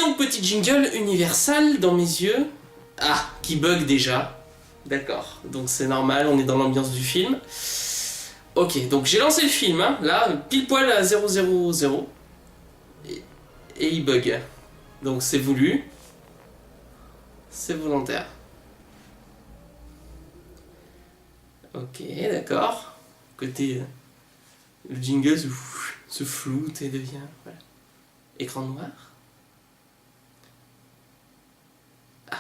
donc petit jingle Universal dans mes yeux. Ah, qui bug déjà. D'accord, donc c'est normal, on est dans l'ambiance du film. Ok, donc j'ai lancé le film, hein, là, pile poil à 000. Et il bug. Donc c'est voulu. C'est volontaire. Ok, d'accord. Côté... le jingle se floute et devient... Voilà. Écran noir. Ah.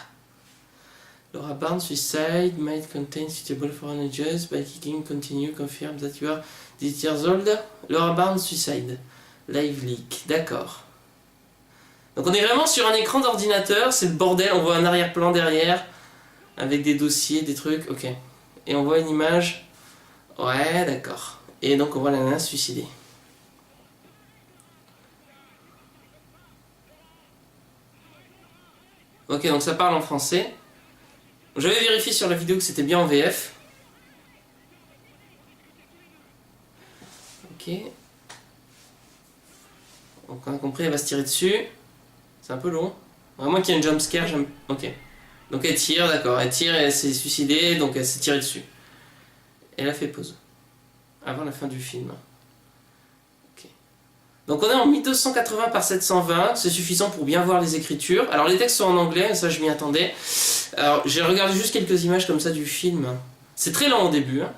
Laura Barnes, suicide, might contain suitable foreign ages, by clicking continue, confirm that you are 10 years old. Laura Barnes, suicide. Live leak, d'accord. Donc on est vraiment sur un écran d'ordinateur, c'est le bordel, on voit un arrière-plan derrière, avec des dossiers, des trucs, ok. Et on voit une image, ouais, d'accord. Et donc on voit la nana se suicider. Ok, donc ça parle en français. J'avais vérifié sur la vidéo que c'était bien en VF. Ok. Donc on a compris, elle va se tirer dessus. C'est un peu long. Vraiment qu'il y ait une jumpscare, j'aime... Ok. Donc elle tire, d'accord. Elle tire et elle s'est suicidée, donc elle s'est tirée dessus. Elle a fait pause. Avant la fin du film. Ok. Donc on est en 1280 par 720, c'est suffisant pour bien voir les écritures. Alors les textes sont en anglais, ça je m'y attendais. Alors j'ai regardé juste quelques images comme ça du film. C'est très lent au début. Hein.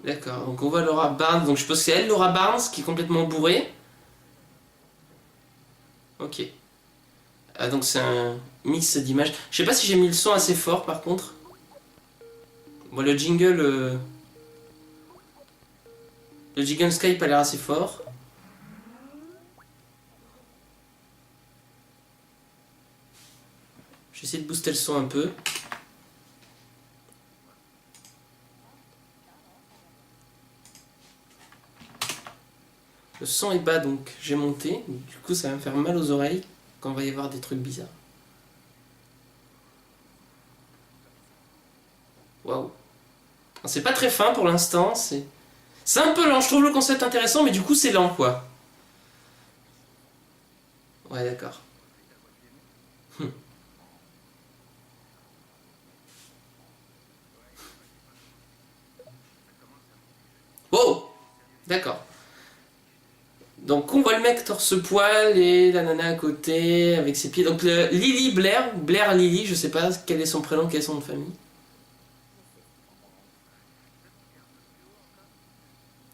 D'accord, donc on voit Laura Barnes, donc je suppose que c'est elle, Laura Barnes, qui est complètement bourrée. Ok. Ah, donc c'est un mix d'images. Je sais pas si j'ai mis le son assez fort par contre. Bon, le jingle... Le jingle Skype a l'air assez fort. J'essaie de booster le son un peu. Le son est bas donc j'ai monté. Du coup ça va me faire mal aux oreilles quand il va y avoir des trucs bizarres. Waouh. C'est pas très fin pour l'instant. C'est un peu lent. Je trouve le concept intéressant mais du coup c'est lent quoi. Ouais d'accord. Oh. D'accord. Donc on voit le mec torse-poil et la nana à côté avec ses pieds. Donc Lily Blair Lily, je sais pas quel est son prénom, quel est son nom de famille.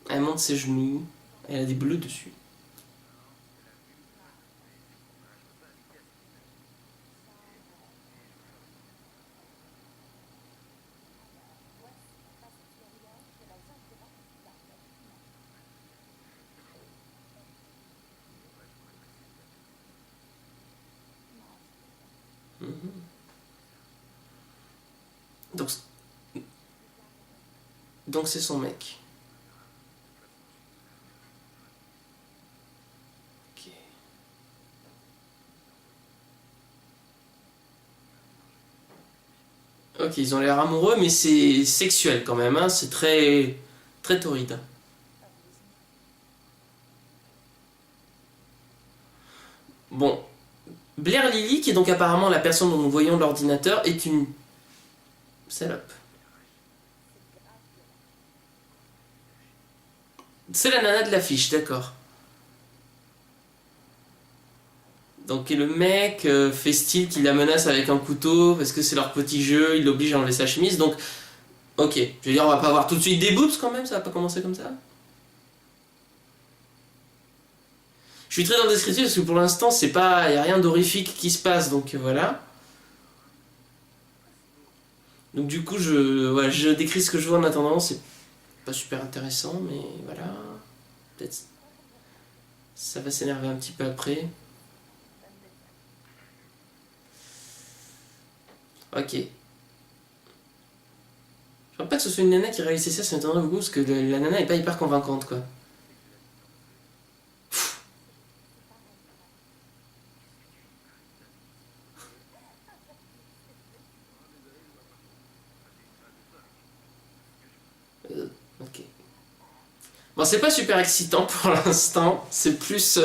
Elle monte ses genoux, elle a des bleus dessus. Donc c'est son mec. Ok. Ok, ils ont l'air amoureux, mais c'est sexuel quand même, hein. C'est très très torride. Bon, Blair Lily, qui est donc apparemment la personne dont nous voyons l'ordinateur, est une salope. C'est la nana de l'affiche, d'accord. Donc et le mec fait style qu'il la menace avec un couteau parce que c'est leur petit jeu, il l'oblige à enlever sa chemise. Donc, ok. Je veux dire, on va pas avoir tout de suite des boobs quand même, ça va pas commencer comme ça. Je suis très dans le descriptif parce que pour l'instant, c'est pas, y a rien d'horrifique qui se passe, donc voilà. Donc du coup, je décris ce que je vois en attendant, c'est pas super intéressant, mais voilà. Peut-être ça va s'énerver un petit peu après. Ok. Je crois pas que ce soit une nana qui réalise ça m'étonnerait beaucoup parce que la nana est pas hyper convaincante quoi. Bon, c'est pas super excitant pour l'instant. C'est plus...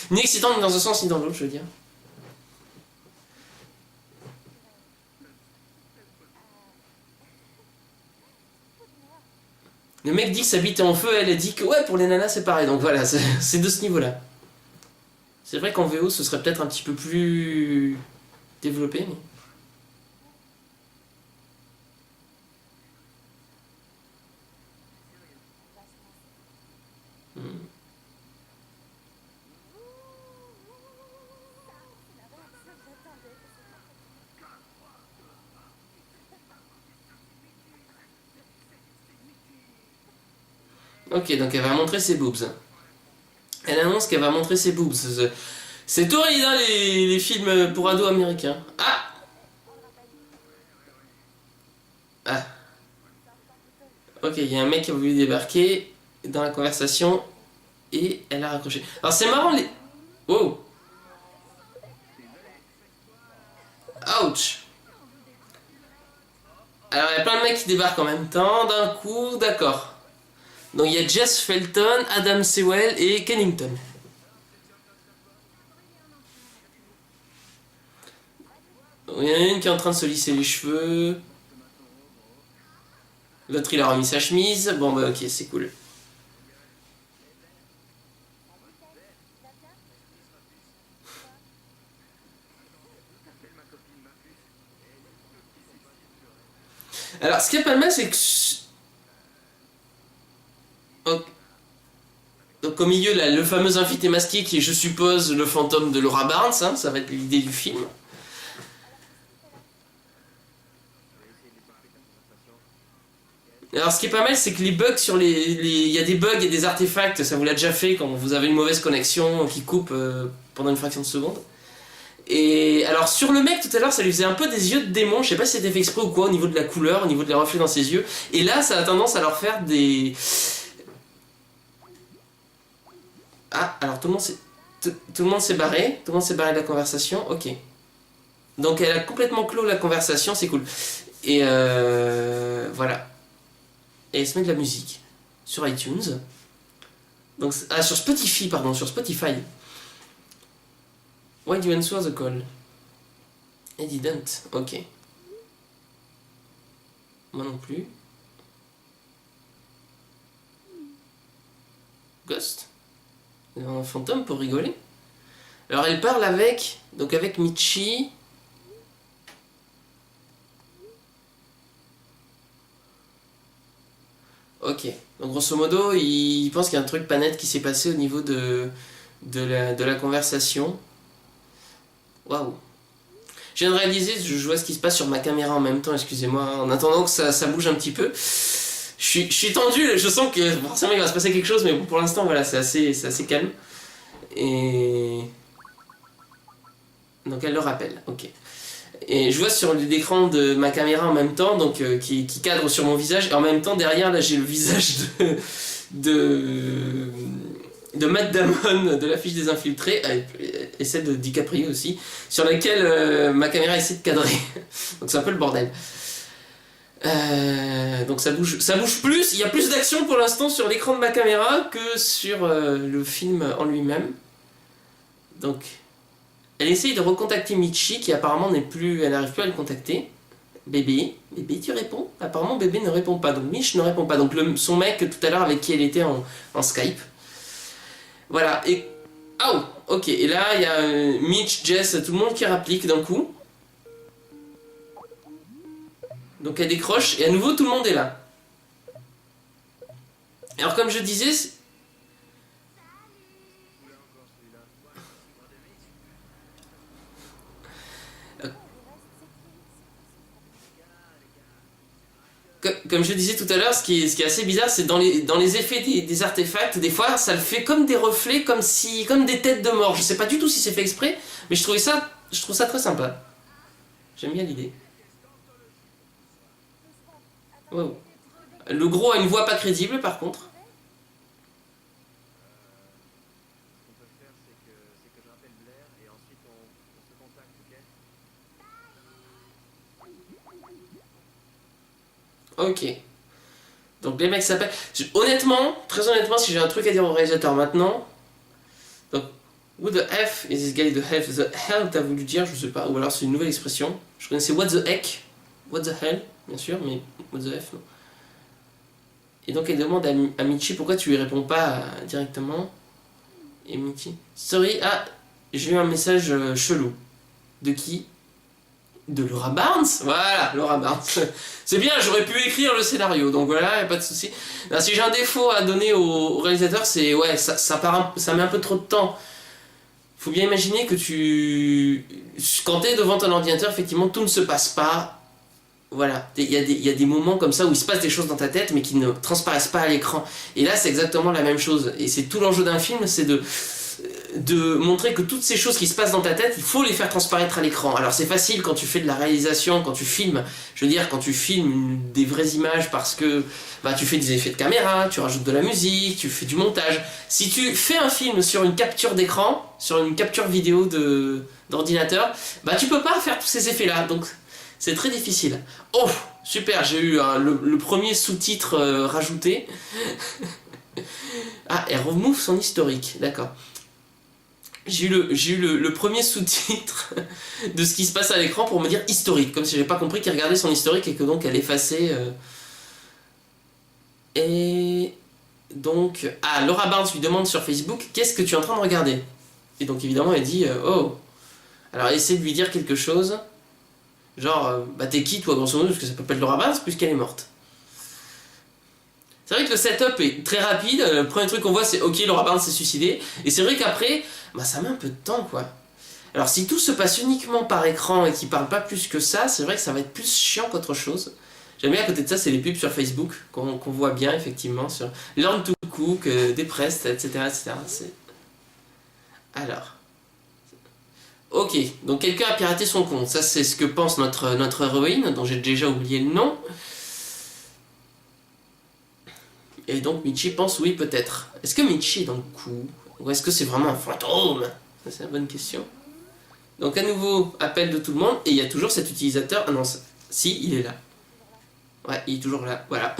ni excitant ni dans un sens ni dans l'autre, je veux dire. Le mec dit que sa bite est en feu, elle a dit que ouais, pour les nanas c'est pareil. Donc voilà, c'est de ce niveau-là. C'est vrai qu'en VO ce serait peut-être un petit peu plus développé, mais... Hmm. Ok, donc elle va montrer ses boobs. Elle annonce qu'elle va montrer ses boobs. C'est horrible, hein, les films pour ados américains. Ah! Ah. Ok, il y a un mec qui a voulu débarquer dans la conversation et elle a raccroché. Alors c'est marrant les... Oh! Ouch! Alors il y a plein de mecs qui débarquent en même temps, d'un coup, d'accord. Donc il y a Jess Felton, Adam Sewell et Kennington. Donc, il y en a une qui est en train de se lisser les cheveux. L'autre il a remis sa chemise. Bon bah ok, c'est cool. Alors ce qui est pas mal c'est que... Ok. Donc au milieu, là, le fameux invité masqué qui est, je suppose, le fantôme de Laura Barnes, hein, ça va être l'idée du film. Alors ce qui est pas mal, c'est que les bugs sur il y a des bugs et des artefacts, ça vous l'a déjà fait quand vous avez une mauvaise connexion qui coupe pendant une fraction de seconde. Et alors sur le mec tout à l'heure, ça lui faisait un peu des yeux de démon, je sais pas si c'était fait exprès ou quoi, au niveau de la couleur, au niveau des reflets dans ses yeux. Et là, ça a tendance à leur faire des... Ah, alors tout le monde s'est barré, tout le monde s'est barré de la conversation, ok. Donc elle a complètement clos la conversation, c'est cool. Et voilà. Et elle se met de la musique sur iTunes. Donc, ah, sur Spotify, pardon, sur Spotify. Why do you answer the call? I didn't. Ok. Moi non plus. Ghost? Un fantôme pour rigoler? Alors elle parle avec... Donc avec Michi... Ok. Donc grosso modo, il pense qu'il y a un truc pas net qui s'est passé au niveau de la conversation. Waouh. Je viens de réaliser, je vois ce qui se passe sur ma caméra en même temps, excusez-moi, en attendant que ça bouge un petit peu. Je suis tendu, je sens que forcément il va se passer quelque chose, mais bon, pour l'instant, voilà, c'est assez calme. Et... Donc elle le rappelle, ok. Et je vois sur l'écran de ma caméra en même temps, donc qui cadre sur mon visage, et en même temps derrière là j'ai le visage de, de Matt Damon de l'affiche des Infiltrés, et celle de DiCaprio aussi, sur laquelle ma caméra essaie de cadrer. Donc c'est un peu le bordel. Donc ça bouge plus, il y a plus d'action pour l'instant sur l'écran de ma caméra que sur le film en lui-même. Donc elle essaye de recontacter Michi qui apparemment n'est plus, elle n'arrive plus à le contacter. Bébé, tu réponds? Apparemment bébé ne répond pas, donc Mich ne répond pas. Donc son mec tout à l'heure avec qui elle était en Skype. Voilà, et... Oh, ok, et là il y a Mitch, Jess, tout le monde qui rapplique d'un coup. Donc elle décroche, et à nouveau tout le monde est là. Alors comme je disais... Comme je disais tout à l'heure, ce qui est assez bizarre, c'est dans les effets des artefacts, des fois, ça le fait comme des reflets, comme des têtes de mort. Je sais pas du tout si c'est fait exprès, mais je trouve ça très sympa. J'aime bien l'idée. Wow. Le gros a une voix pas crédible, par contre. Ok. Donc les mecs s'appellent... Honnêtement, très honnêtement, si j'ai un truc à dire au réalisateur maintenant... Donc, who the F is this guy the hell? The hell t'as voulu dire, je sais pas. Ou alors c'est une nouvelle expression. Je connaissais what the heck. What the hell, bien sûr, mais what the F, non. Et donc elle demande à Michi pourquoi tu lui réponds pas directement. Et Michi... Sorry, j'ai eu un message chelou. De qui? De Laura Barnes. Voilà, Laura Barnes. C'est bien, j'aurais pu écrire le scénario, donc voilà, y a pas de souci. Si j'ai un défaut à donner au réalisateur, c'est ouais, ça met un peu trop de temps. Faut bien imaginer que quand t'es devant ton ordinateur, effectivement, tout ne se passe pas. Voilà, il y a des moments comme ça où il se passe des choses dans ta tête, mais qui ne transparaissent pas à l'écran. Et là, c'est exactement la même chose. Et c'est tout l'enjeu d'un film, c'est de montrer que toutes ces choses qui se passent dans ta tête, il faut les faire transparaître à l'écran. Alors c'est facile quand tu fais de la réalisation, quand tu filmes, je veux dire quand tu filmes des vraies images parce que tu fais des effets de caméra, tu rajoutes de la musique, tu fais du montage. Si tu fais un film sur une capture d'écran, sur une capture vidéo d'ordinateur, tu peux pas faire tous ces effets là, donc c'est très difficile. Oh, super, j'ai eu le premier sous-titre rajouté. Elle remove son historique, d'accord. J'ai eu le premier sous-titre de ce qui se passe à l'écran pour me dire historique, comme si j'ai pas compris qu'il regardait son historique et que donc elle effaçait. Et donc, Laura Barnes lui demande sur Facebook qu'est-ce que tu es en train de regarder. Et donc évidemment elle dit oh. Alors elle essaie de lui dire quelque chose, genre t'es qui toi grosso modo, parce que ça peut pas être Laura Barnes puisqu'elle est morte. C'est vrai que le setup est très rapide, le premier truc qu'on voit c'est ok, Laura Barnes s'est suicidée, et c'est vrai qu'après, ça met un peu de temps quoi. Alors si tout se passe uniquement par écran et qu'il parle pas plus que ça, c'est vrai que ça va être plus chiant qu'autre chose. J'aime bien à côté de ça, c'est les pubs sur Facebook, qu'on voit bien effectivement, sur Learn to Cook, Depressed, etc. Alors... Ok, donc quelqu'un a piraté son compte, ça c'est ce que pense notre héroïne, dont j'ai déjà oublié le nom. Et donc Michi pense oui peut-être. Est-ce que Michi est dans le coup? Ou est-ce que c'est vraiment un fantôme? Ça c'est la bonne question. Donc à nouveau, appel de tout le monde, et il y a toujours cet utilisateur... Ah non, si, il est là. Ouais, il est toujours là, voilà.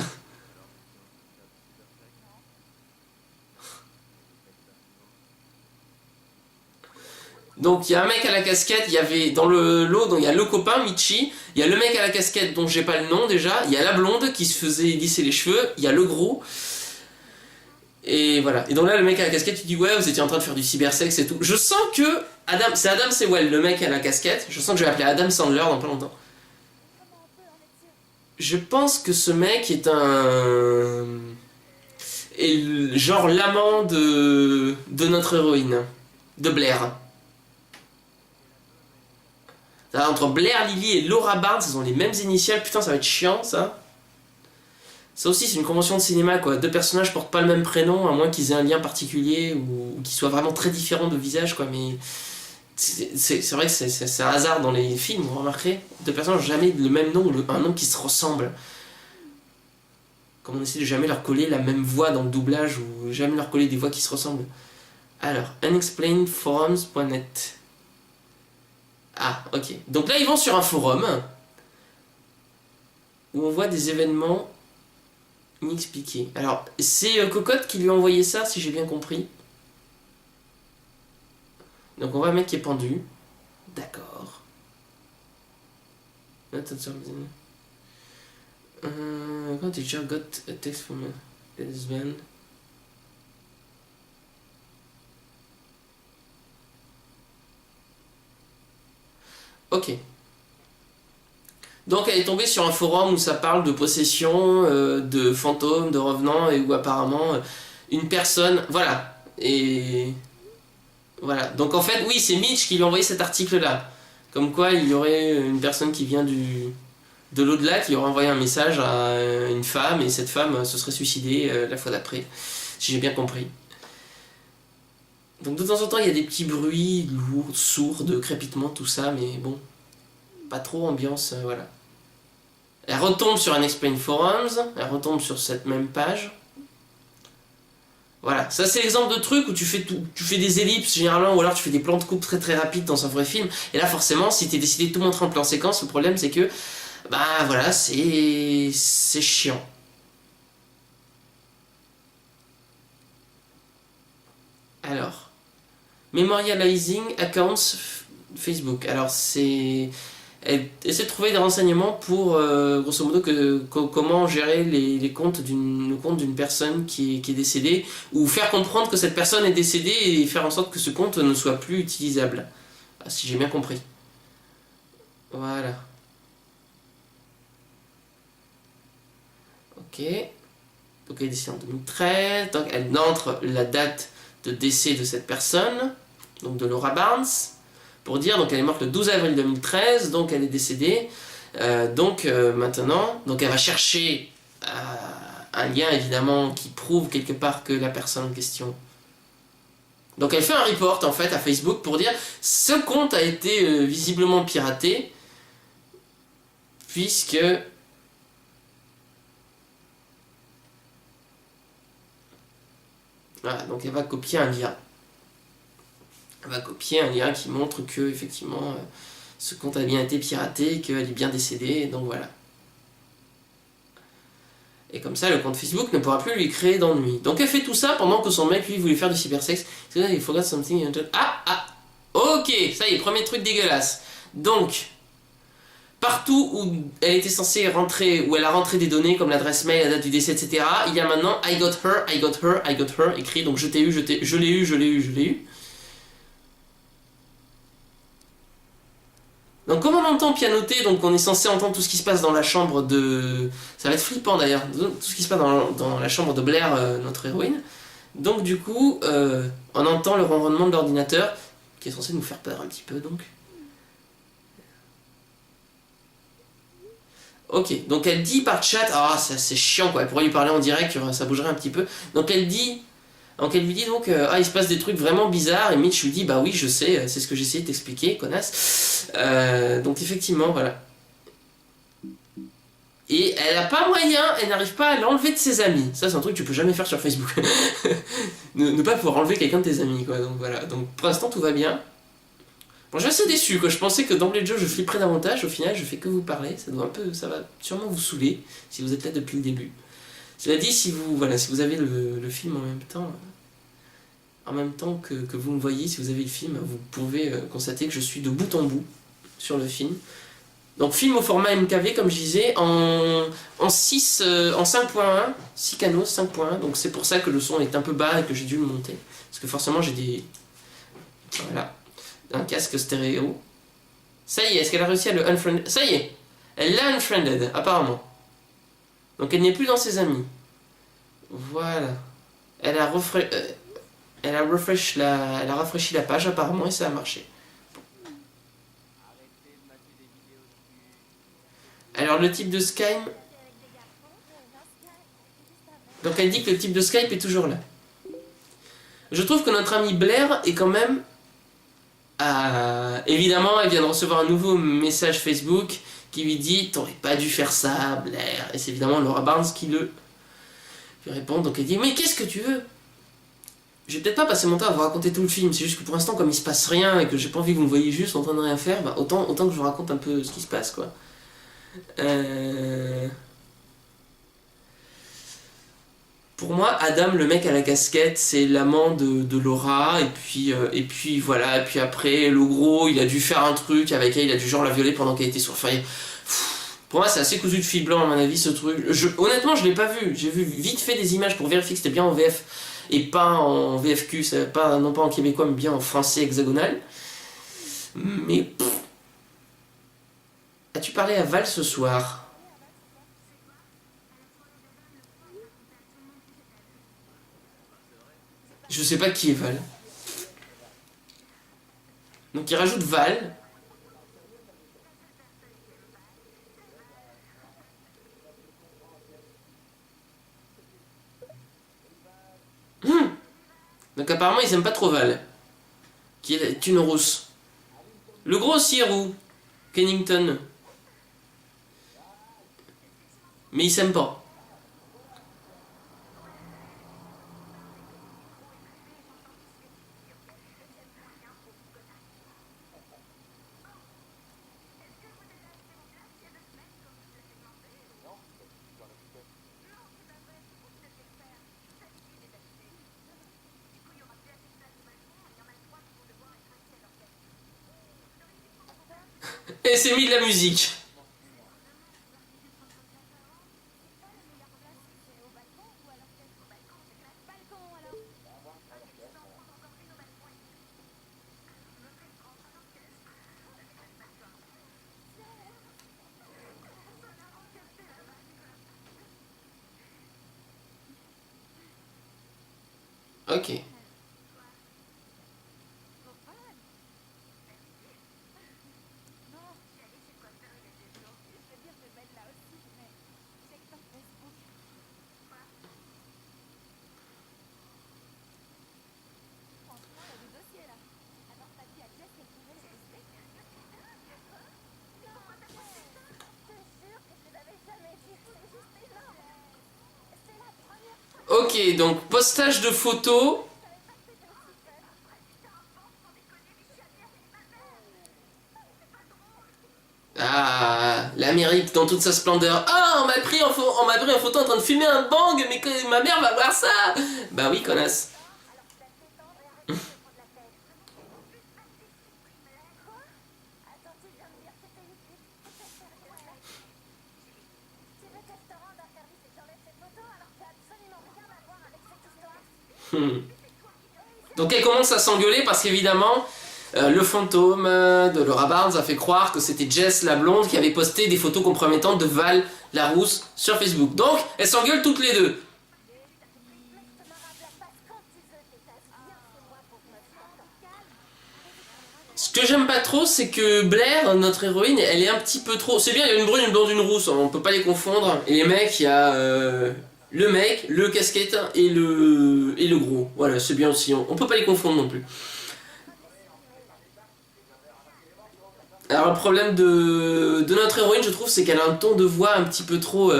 Donc il y a un mec à la casquette, il y avait dans le lot, donc il y a le copain Michi, il y a le mec à la casquette dont j'ai pas le nom déjà, il y a la blonde qui se faisait lisser les cheveux, il y a le gros, et voilà. Et donc là le mec à la casquette il dit ouais vous étiez en train de faire du cybersex et tout. Je sens que c'est Adam Sewell le mec à la casquette, je sens que je vais appeler Adam Sandler dans pas longtemps. Je pense que ce mec est genre l'amant de notre héroïne, de Blair. Entre Blair, Lily et Laura Barnes, ils ont les mêmes initiales, putain ça va être chiant ça. Ça aussi c'est une convention de cinéma quoi, deux personnages portent pas le même prénom, à moins qu'ils aient un lien particulier ou qu'ils soient vraiment très différents de visage quoi, mais... C'est vrai que c'est un hasard dans les films, vous remarquerez, deux personnages n'ont jamais le même nom ou un nom qui se ressemble. Comme on essaie de jamais leur coller la même voix dans le doublage ou jamais leur coller des voix qui se ressemblent. Alors, unexplainedforums.net. Ok. Donc là, ils vont sur un forum où on voit des événements inexpliqués. Alors, c'est Cocotte qui lui a envoyé ça, si j'ai bien compris. Donc on voit un mec qui est pendu. D'accord. Quand teacher got a text from a lesbian. Ok. Donc elle est tombée sur un forum où ça parle de possession, de fantômes, de revenants, et où apparemment une personne... Voilà. Et... Voilà. Donc en fait, oui, c'est Mitch qui lui a envoyé cet article-là. Comme quoi il y aurait une personne qui vient de l'au-delà qui aurait envoyé un message à une femme, et cette femme se serait suicidée la fois d'après, si j'ai bien compris. Donc de temps en temps il y a des petits bruits lourds, sourds, de crépitement, tout ça, mais bon, pas trop ambiance, voilà. Elle retombe sur Unexplained Forums, elle retombe sur cette même page. Voilà, ça c'est l'exemple de truc où tu fais des ellipses généralement, ou alors tu fais des plans de coupe très très rapides dans un vrai film, et là forcément si t'es décidé de tout montrer en plan séquence, le problème c'est que, voilà, c'est chiant. Alors, Memorializing Accounts Facebook. Alors, c'est... Elle essaie de trouver des renseignements pour, grosso modo, comment gérer les comptes le compte d'une personne qui est décédée, ou faire comprendre que cette personne est décédée et faire en sorte que ce compte ne soit plus utilisable. Ah, si j'ai bien compris. Voilà. Ok. Donc elle est décédée en 2013. Donc elle entre la date de décès de cette personne, donc de Laura Barnes, pour dire, donc elle est morte le 12 avril 2013, donc elle est décédée. Maintenant, donc elle va chercher un lien évidemment qui prouve quelque part que la personne en question. Donc elle fait un report en fait à Facebook pour dire ce compte a été visiblement piraté puisque voilà, donc elle va copier un lien. Elle va copier un lien qui montre que effectivement ce compte a bien été piraté, qu'elle est bien décédée, donc voilà. Et comme ça, le compte Facebook ne pourra plus lui créer d'ennui. Donc elle fait tout ça pendant que son mec, lui, voulait faire du cybersex. Il forgot something. Ah, ok, ça y est, premier truc dégueulasse. Donc, partout où elle était censée rentrer, où elle a rentré des données, comme l'adresse mail, la date du décès, etc., il y a maintenant I got her, I got her, I got her, écrit, donc je t'ai eu, je l'ai eu, je l'ai eu, je l'ai eu. Donc comme on entend pianoter, donc on est censé entendre tout ce qui se passe dans la chambre de... Ça va être flippant d'ailleurs, tout ce qui se passe dans la chambre de Blair, notre héroïne. Donc du coup, on entend le ronronnement de l'ordinateur, qui est censé nous faire peur un petit peu donc. Ok, donc elle dit par chat, ah ça c'est chiant quoi, elle pourrait lui parler en direct, ça bougerait un petit peu. Donc elle lui dit donc, ah il se passe des trucs vraiment bizarres, et Mitch lui dit, bah oui je sais, c'est ce que j'essayais de t'expliquer, connasse. Donc effectivement, voilà. Et elle n'a pas moyen, elle n'arrive pas à l'enlever de ses amis. Ça c'est un truc que tu peux jamais faire sur Facebook. ne pas pouvoir enlever quelqu'un de tes amis quoi, donc voilà. Donc pour l'instant tout va bien. Bon, je suis assez déçu quoi, je pensais que d'emblée de jeu je flipperais davantage, au final je fais que vous parler, ça va sûrement vous saouler si vous êtes là depuis le début. Cela dit, si vous avez le film en même temps que vous me voyez, si vous avez le film, vous pouvez constater que je suis de bout en bout sur le film. Donc film au format MKV comme je disais, en 5.1, 6 canaux, 5.1, donc c'est pour ça que le son est un peu bas et que j'ai dû le monter. Parce que forcément j'ai des... Voilà, un casque stéréo. Ça y est, est-ce qu'elle a réussi à le unfriend? Ça y est, elle l'a unfriended, apparemment. Donc elle n'est plus dans ses amis. Voilà. Elle a rafraîchi la page apparemment et ça a marché. Alors le type de Skype... Donc elle dit que le type de Skype est toujours là. Je trouve que notre amie Blair est quand même... Évidemment, elle vient de recevoir un nouveau message Facebook qui lui dit « T'aurais pas dû faire ça, Blair ». Et c'est évidemment Laura Barnes qui lui répond. Donc elle dit « Mais qu'est-ce que tu veux ? Je vais peut-être pas passer mon temps à vous raconter tout le film, c'est juste que pour l'instant, comme il se passe rien et que j'ai pas envie que vous me voyez juste en train de rien faire, bah autant que je vous raconte un peu ce qui se passe, quoi. Pour moi, Adam, le mec à la casquette, c'est l'amant de Laura, et puis voilà, et puis après, le gros, il a dû faire un truc avec elle, il a dû genre la violer pendant qu'elle était sur fire. Pour moi, c'est assez cousu de fil blanc, à mon avis, ce truc. Honnêtement, je l'ai pas vu, j'ai vu vite fait des images pour vérifier que c'était bien en VF, et pas en VFQ, non pas en québécois, mais bien en français hexagonal. Mais... As-tu parlé à Val ce soir ? Je sais pas qui est Val. Donc il rajoute Val. Donc apparemment ils aiment pas trop Val. Qui est une rousse. Le gros aussi est roux. Kennington. Mais ils s'aiment pas. Et c'est mis de la musique. Ok. Ok, donc postage de photos. Ah, l'Amérique dans toute sa splendeur. Ah, on m'a pris en photo en train de fumer un bang, mais que ma mère va voir ça. Bah oui, connasse. Hmm. Donc elle commence à s'engueuler parce qu'évidemment, le fantôme de Laura Barnes a fait croire que c'était Jess la blonde qui avait posté des photos compromettantes de Val la rousse sur Facebook. Donc elles s'engueulent toutes les deux. Ce que j'aime pas trop, c'est que Blair, notre héroïne, elle est un petit peu trop... C'est bien, il y a une brune, une blonde, une rousse, on peut pas les confondre. Et les mecs, il y a le mec, le casquette et le gros. Voilà, c'est bien aussi, on peut pas les confondre non plus. Alors le problème de notre héroïne, je trouve, c'est qu'elle a un ton de voix un petit peu trop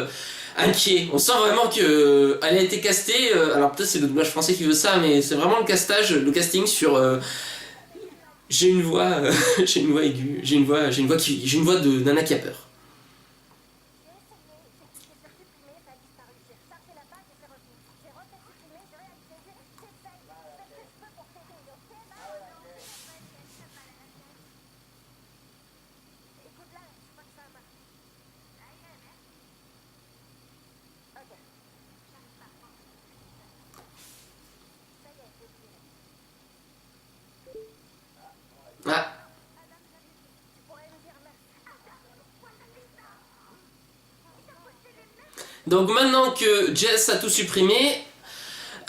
inquiet. On sent vraiment que elle a été castée. Alors peut-être c'est le doublage français qui veut ça, mais c'est vraiment le casting sur. J'ai une voix, j'ai une voix aiguë, j'ai une voix de nana qui a peur. Ah. Donc maintenant que Jess a tout supprimé,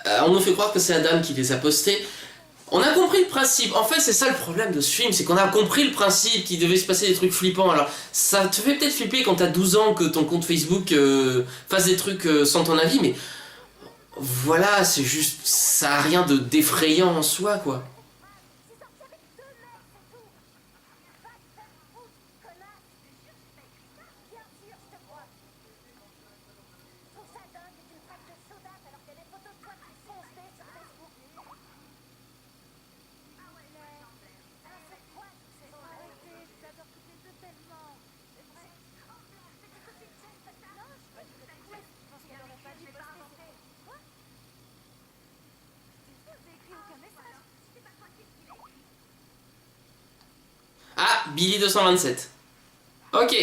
on nous fait croire que c'est Adam qui les a postés. On a compris le principe. En fait, c'est ça le problème de ce film, c'est qu'on a compris le principe qu'il devait se passer des trucs flippants. Alors, ça te fait peut-être flipper quand t'as 12 ans que ton compte Facebook fasse des trucs sans ton avis, mais voilà, c'est juste, ça a rien de d'effrayant en soi, quoi. Ah, Billy 227. Ok.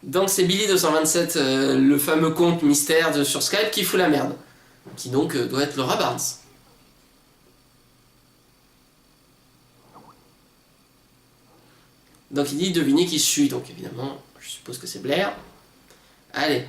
Donc c'est Billy 227, le fameux compte mystère sur Skype qui fout la merde. Qui donc doit être Laura Barnes. Donc il dit devinez qui je suis, donc évidemment, je suppose que c'est Blair. Allez.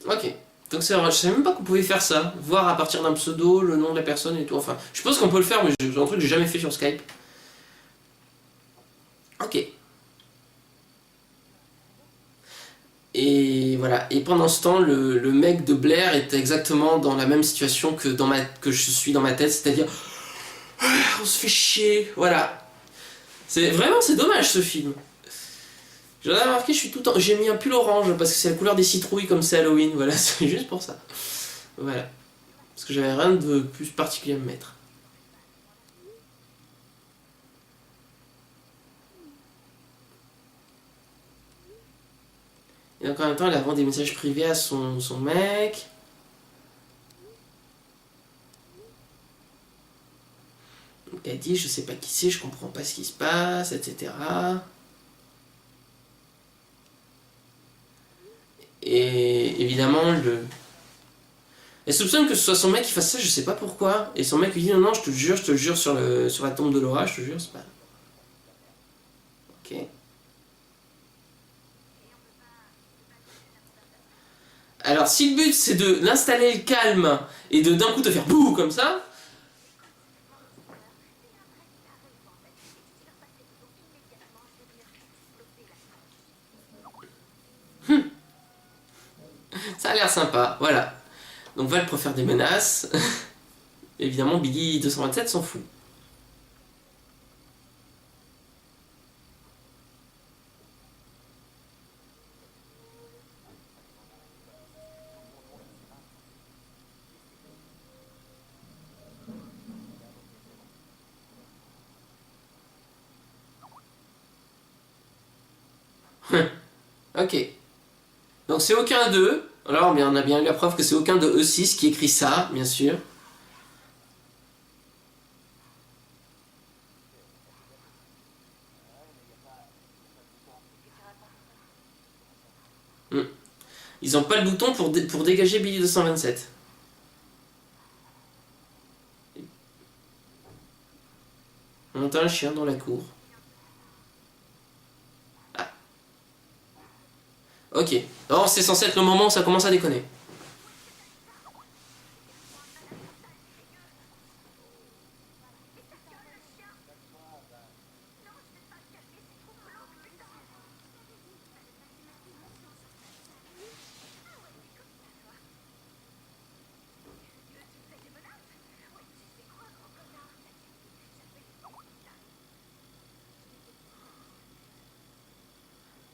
Ok. Donc c'est vrai, je savais même pas qu'on pouvait faire ça. Voir à partir d'un pseudo, le nom de la personne et tout. Enfin, je suppose qu'on peut le faire, mais c'est un truc que j'ai jamais fait sur Skype. Ok. Et voilà. Et pendant ce temps, le mec de Blair est exactement dans la même situation que je suis dans ma tête, c'est-à-dire on se fait chier. Voilà. C'est dommage ce film. J'en ai remarqué, je suis tout le temps. J'ai mis un pull orange parce que c'est la couleur des citrouilles comme c'est Halloween. Voilà, c'est juste pour ça. Voilà. Parce que j'avais rien de plus particulier à me mettre. Et donc en même temps, elle rend des messages privés à son mec. Donc elle dit, je sais pas qui c'est, je comprends pas ce qui se passe, etc. Et évidemment, elle soupçonne que ce soit son mec qui fasse ça, je sais pas pourquoi. Et son mec lui dit, non, non, je te le jure sur la tombe de Laura, je te jure, c'est pas... Ok. Alors, si le but c'est de l'installer le calme et de d'un coup te faire bouh comme ça, ça a l'air sympa, voilà. Donc Val préfère des menaces. Évidemment, Billy 227 s'en fout. Ok. Donc c'est aucun d'eux. Alors, on a bien eu la preuve que c'est aucun de E6 qui écrit ça, bien sûr. Hmm. Ils n'ont pas le bouton pour dégager Billy 227. On entend un chien dans la cour. Ah. Ok. Non, c'est censé être le moment où ça commence à déconner.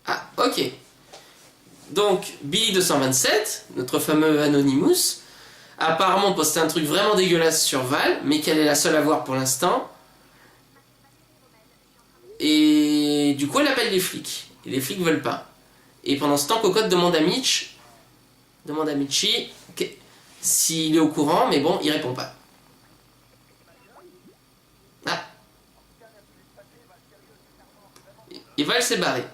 Ah, ok. Donc, Billy 227, notre fameux Anonymous, a apparemment posté un truc vraiment dégueulasse sur Val, mais qu'elle est la seule à voir pour l'instant. Et du coup, elle appelle les flics. Et les flics veulent pas. Et pendant ce temps, Cocotte demande à Michi s'il est au courant, mais bon, il répond pas. Ah, et Val s'est barré.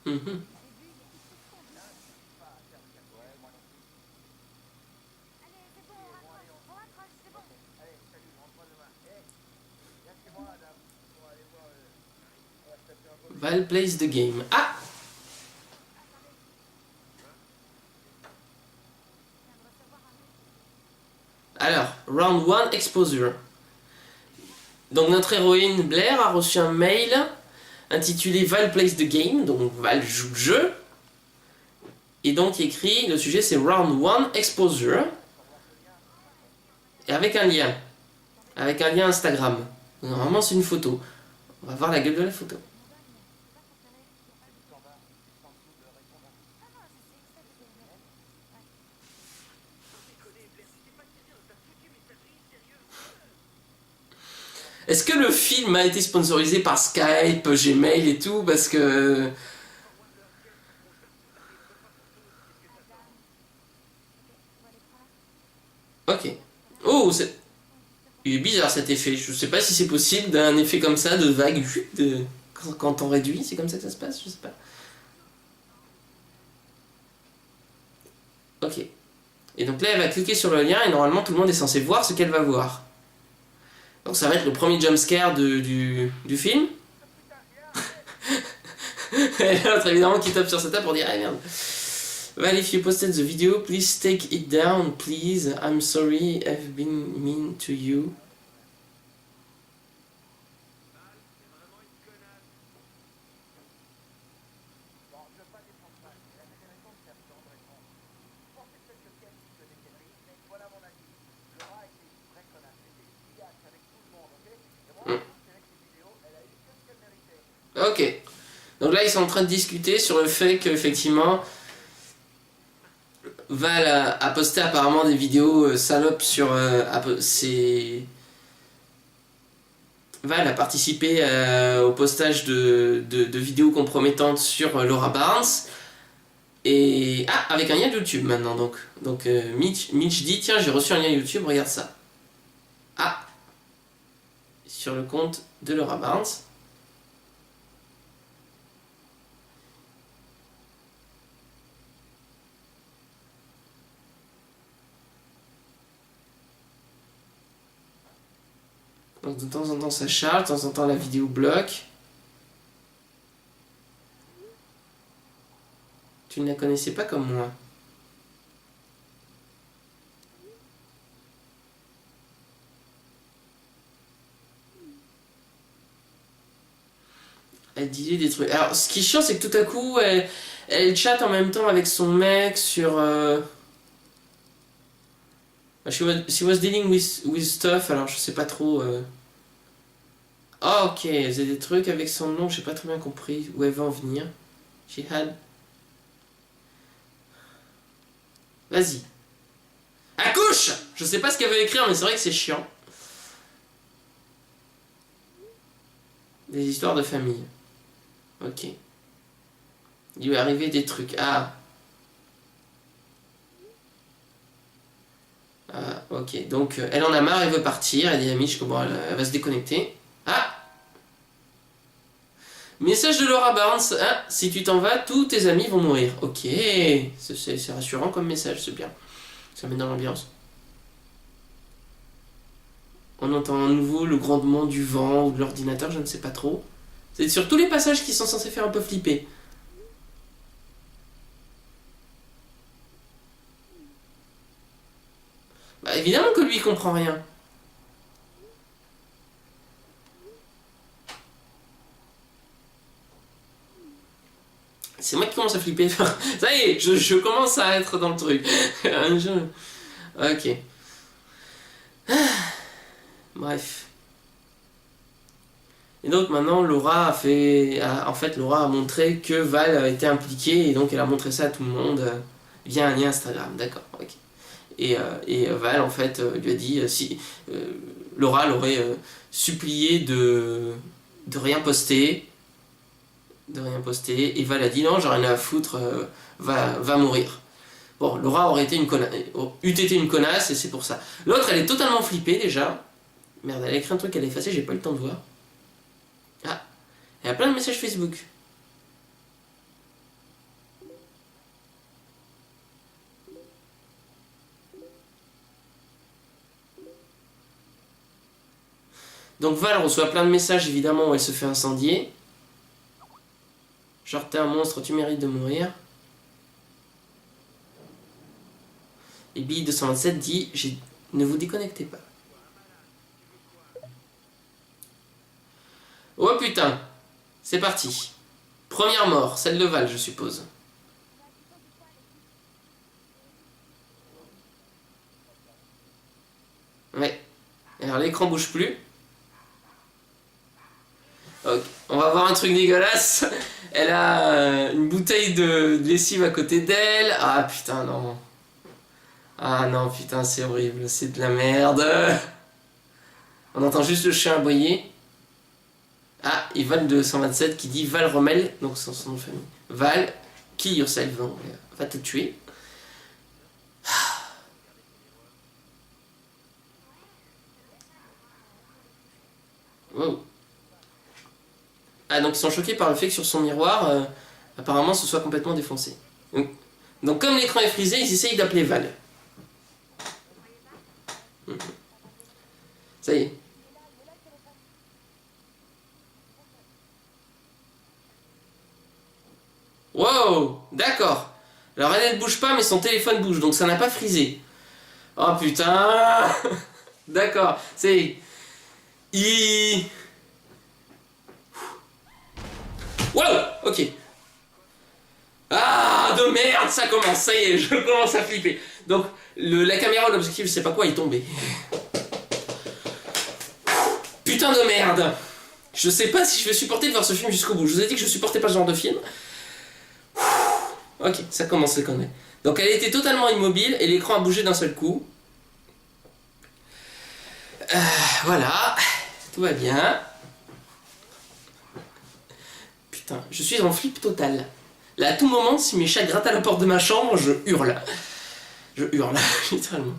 Mhm. Val plays the game. Ah, alors, round 1 exposure. Donc notre héroïne Blair a reçu un mail intitulé Val plays the game, donc Val joue le jeu. Et donc il écrit, le sujet c'est round 1 exposure. Et avec un lien. Avec un lien Instagram. Normalement c'est une photo. On va voir la gueule de la photo. Est-ce que le film a été sponsorisé par Skype, Gmail et tout? Parce que... Ok. Oh, il est bizarre cet effet. Je sais pas si c'est possible d'un effet comme ça, de vague, quand on réduit, c'est comme ça que ça se passe, je sais pas. Ok. Et donc là, elle va cliquer sur le lien et normalement tout le monde est censé voir ce qu'elle va voir. Donc ça va être le premier jumpscare du film. Et l'autre évidemment qui tape sur sa table pour dire ah merde. Well, if you posted the video, please take it down, please. I'm sorry, I've been mean to you. Donc là, ils sont en train de discuter sur le fait qu'effectivement, Val a posté apparemment des vidéos salopes sur Val a participé au postage de vidéos compromettantes sur Laura Barnes. Et avec un lien YouTube maintenant donc Mitch dit tiens j'ai reçu un lien YouTube, regarde ça. Sur le compte de Laura Barnes. Donc de temps en temps ça charge, de temps en temps la vidéo bloque. Tu ne la connaissais pas comme moi. Elle disait des trucs. Alors ce qui est chiant c'est que tout à coup elle chatte en même temps avec son mec sur... She was dealing with stuff, alors je sais pas trop... Ah ok, elle faisait des trucs avec son nom, j'ai pas très bien compris où elle va en venir. She had... Vas-y. Accouche! Je sais pas ce qu'elle veut écrire, mais c'est vrai que c'est chiant. Des histoires de famille. Ok. Il lui est arrivé des trucs. Ok. Donc, elle en a marre, elle veut partir. Elle dit à Mitch que bon, elle va se déconnecter. Message de Laura Barnes. Si tu t'en vas, tous tes amis vont mourir. Ok. C'est rassurant comme message, c'est bien. Ça met dans l'ambiance. On entend à nouveau le grondement du vent ou de l'ordinateur, je ne sais pas trop. C'est sur tous les passages qui sont censés faire un peu flipper. Bah évidemment que lui il comprend rien. C'est moi qui commence à flipper. Ça y est, je commence à être dans le truc. Un jeu. Ok. Bref. Et donc maintenant, Laura a montré que Val a été impliquée et donc elle a montré ça à tout le monde via un lien Instagram. D'accord, ok. Et Val en fait lui a dit si Laura l'aurait supplié de rien poster. Et Val a dit non, j'ai rien à foutre, va mourir. Bon, Laura aurait été eût été une connasse et c'est pour ça. L'autre, elle est totalement flippée déjà. Merde, elle a écrit un truc qu'elle a effacé, j'ai pas eu le temps de voir. Elle a plein de messages Facebook. Donc Val reçoit plein de messages évidemment où elle se fait incendier. Genre t'es un monstre, tu mérites de mourir. Et Billy 227 dit ne vous déconnectez pas. Oh putain, c'est parti. Première mort, celle de Val je suppose. Ouais. Alors l'écran bouge plus. Ok. On va voir un truc dégueulasse. Elle a une bouteille de lessive à côté d'elle. Ah putain non. Ah non putain c'est horrible, c'est de la merde. On entend juste le chien aboyer. Et Val 227 qui dit Val Rommel, donc c'est son nom de famille. Val, kill yourself, va te tuer. Wow. Donc ils sont choqués par le fait que sur son miroir, apparemment ce soit complètement défoncé. Donc comme l'écran est frisé, ils essayent d'appeler Val. Ça y est. Wow, d'accord. Alors elle ne bouge pas mais son téléphone bouge, donc ça n'a pas frisé. Oh putain. D'accord, c'est... Wow, ok. De merde, ça commence, ça y est, je commence à flipper. Donc, la caméra ou l'objectif, je sais pas quoi, est tombé. Putain de merde. Je sais pas si je vais supporter de voir ce film jusqu'au bout. Je vous ai dit que je supportais pas ce genre de film. Ok, ça commence les conneries. Donc elle était totalement immobile et l'écran a bougé d'un seul coup. Voilà, tout va bien. Putain, je suis en flip total. Là, à tout moment, si mes chats grattent à la porte de ma chambre, je hurle. Je hurle, littéralement.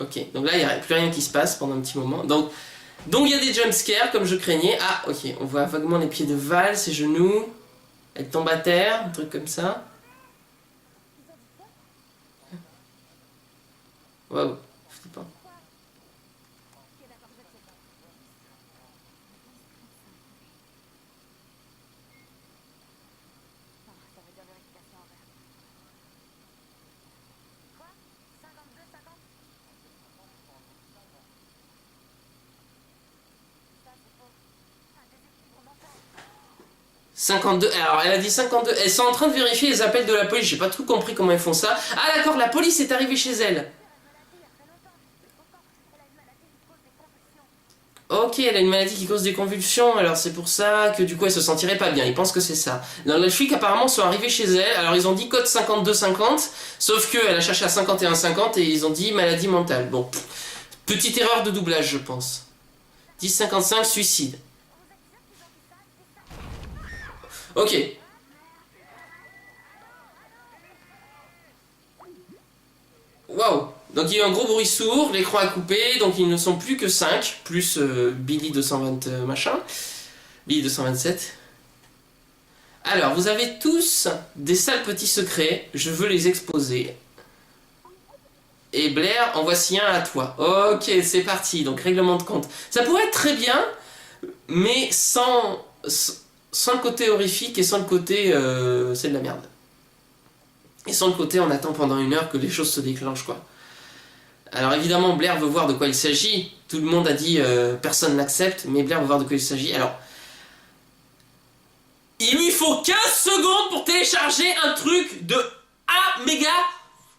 Ok, donc là, il n'y a plus rien qui se passe pendant un petit moment. Donc il y a des jumpscares, comme je craignais. Ah, ok, on voit vaguement les pieds de Val, ses genoux. Elle tombe à terre, un truc comme ça. Waouh, flippant. « 52, alors elle a dit 52, elles sont en train de vérifier les appels de la police, j'ai pas tout compris comment elles font ça. Ah d'accord, la police est arrivée chez elle. Ok, elle a une maladie qui cause des convulsions, alors c'est pour ça que du coup elle se sentirait pas bien, ils pensent que c'est ça. Donc les flics apparemment sont arrivés chez elle, alors ils ont dit code 5250, sauf qu'elle a cherché à 5150 et ils ont dit maladie mentale. Bon, petite erreur de doublage je pense. 1055 suicide. Ok. Waouh. Donc il y a eu un gros bruit sourd, l'écran a coupé, donc ils ne sont plus que 5, plus Billy 220 machin, Billy 227. Alors, vous avez tous des sales petits secrets, je veux les exposer. Et Blair, en voici un à toi. Ok, c'est parti, donc règlement de compte. Ça pourrait être très bien, mais sans le côté horrifique et sans le côté c'est de la merde. Et sans le côté on attend pendant 1 heure que les choses se déclenchent quoi. Alors évidemment Blair veut voir de quoi il s'agit. Tout le monde a dit personne n'accepte, mais Blair veut voir de quoi il s'agit. Alors il lui faut 15 secondes pour télécharger un truc de méga.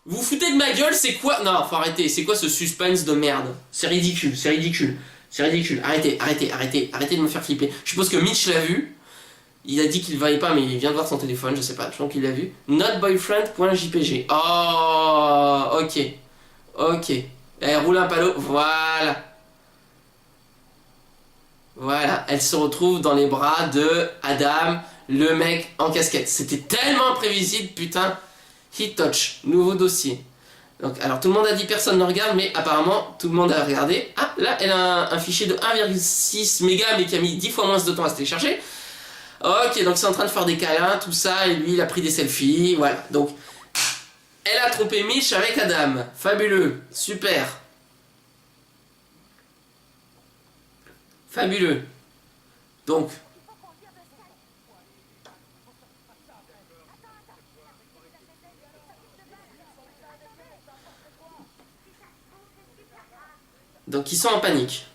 Vous vous foutez de ma gueule, c'est quoi? Non, faut arrêter, c'est quoi ce suspense de merde? C'est ridicule, c'est ridicule. C'est ridicule, arrêtez de me faire flipper. Je suppose que Mitch l'a vu. Il a dit qu'il ne voyait pas, mais il vient de voir son téléphone, je sais pas, je pense qu'il l'a vu. Notboyfriend.jpg. Oh, ok. Ok. Elle roule un palo, voilà. Voilà, elle se retrouve dans les bras de Adam, le mec en casquette. C'était tellement imprévisible, putain. Hit touch, nouveau dossier. Donc, alors tout le monde a dit personne ne regarde, mais apparemment tout le monde a regardé. Ah, là, elle a un fichier de 1,6 mégas, mais qui a mis 10 fois moins de temps à se télécharger. Ok, donc c'est en train de faire des câlins, tout ça, et lui il a pris des selfies, voilà. Donc, elle a trompé Mitch avec Adam. Fabuleux, super. Fabuleux. Donc, ils sont en panique.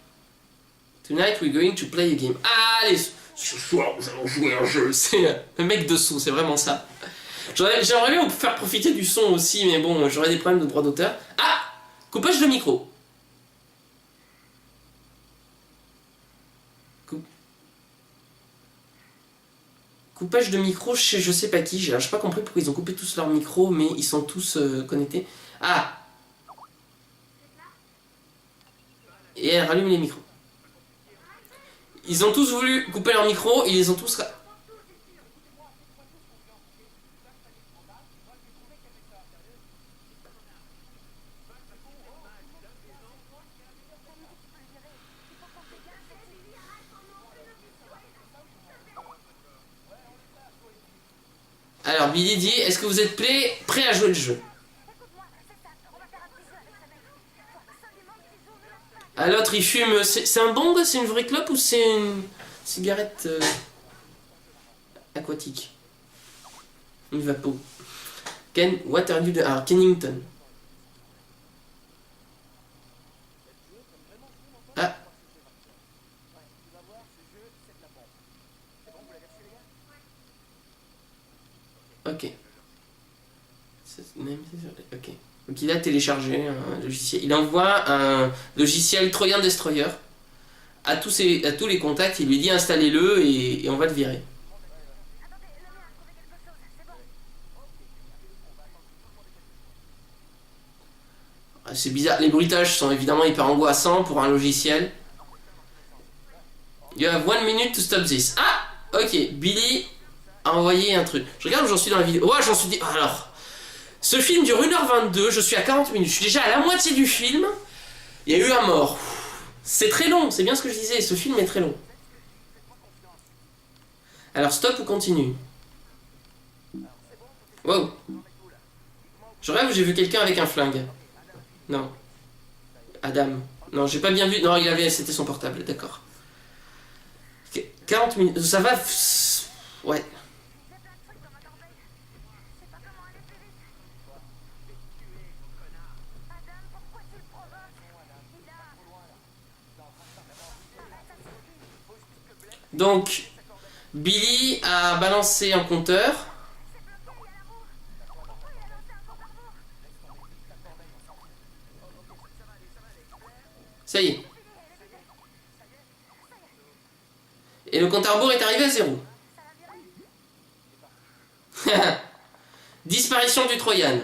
Tonight we're going to play a game. Allez, ce soir nous allons jouer un jeu. C'est le mec de son, c'est vraiment ça. J'aimerais bien vous faire profiter du son aussi, mais bon, j'aurais des problèmes de droit d'auteur. Ah, coupage de micro. Coupage de micro chez je sais pas qui. J'ai pas compris pourquoi ils ont coupé tous leurs micros, mais ils sont tous connectés. Ah. Et elle rallume les micros. Ils ont tous voulu couper leurs micros, ils les ont tous... Alors Billy dit, est-ce que vous êtes prêt à jouer le jeu? À l'autre il fume, c'est un bong, c'est une vraie clope ou c'est une cigarette aquatique? Une vapo. Ken Waterloo de Kennington. Ah. Ok. Ok. Donc il a téléchargé un logiciel. Il envoie un logiciel Trojan Destroyer. à tous les contacts, il lui dit installez-le et on va le virer. C'est bizarre, les bruitages sont évidemment hyper angoissants pour un logiciel. You have 1 minute to stop this. Ah, ok, Billy a envoyé un truc. Je regarde où j'en suis dans la vidéo. Ouais, j'en suis dit. Alors, ce film dure 1h22, je suis à 40 minutes. Je suis déjà à la moitié du film. Il y a eu un mort. C'est très long, c'est bien ce que je disais. Ce film est très long. Alors, stop ou continue? Wow. Je rêve, j'ai vu quelqu'un avec un flingue. Non. Adam. Non, j'ai pas bien vu. Non, c'était son portable, d'accord. 40 minutes, ça va. Ouais. Donc, Billy a balancé un compteur. Ça y est. Et le compte à rebours est arrivé à 0. Disparition du Troyan.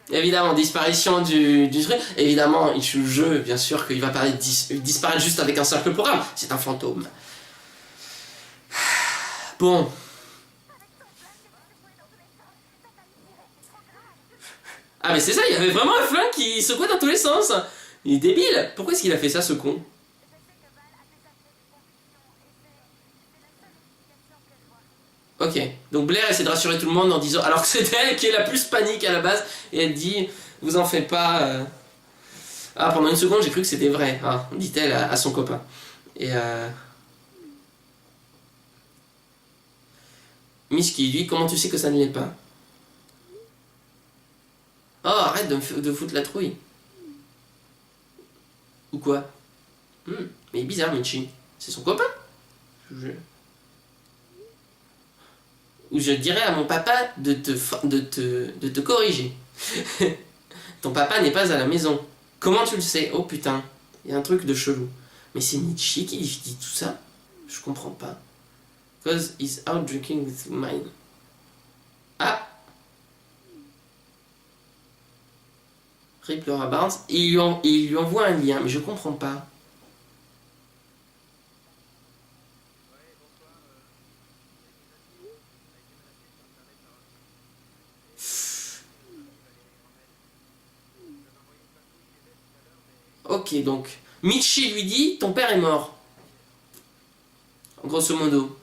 Évidemment, disparition du truc. Évidemment, il joue le jeu, bien sûr qu'il va disparaître juste avec un simple programme. C'est un fantôme. Bon. Ah mais c'est ça, il y avait vraiment un flingue qui secouait dans tous les sens. Il est débile. Pourquoi est-ce qu'il a fait ça, ce con? Ok, donc Blair essaie de rassurer tout le monde en disant, alors que c'est elle qui est la plus panique à la base, et elle dit, vous en faites pas. Ah, pendant une seconde j'ai cru que c'était vrai, ah, dit-elle à son copain. Et Mitch qui lui, comment tu sais que ça ne l'est pas? Oh, arrête de foutre la trouille. Ou quoi? Mais il est bizarre, Mitchy. C'est son copain? Ou je dirais à mon papa de te corriger. Ton papa n'est pas à la maison. Comment tu le sais? Oh putain, il y a un truc de chelou. Mais c'est Mitchy qui dit tout ça? Je comprends pas. Cause he's out drinking with mine. Ah! Rip Laura Barnes. Il lui envoie un lien, mais je comprends pas. Ok, donc, Mitchy lui dit, ton père est mort. Grosso modo.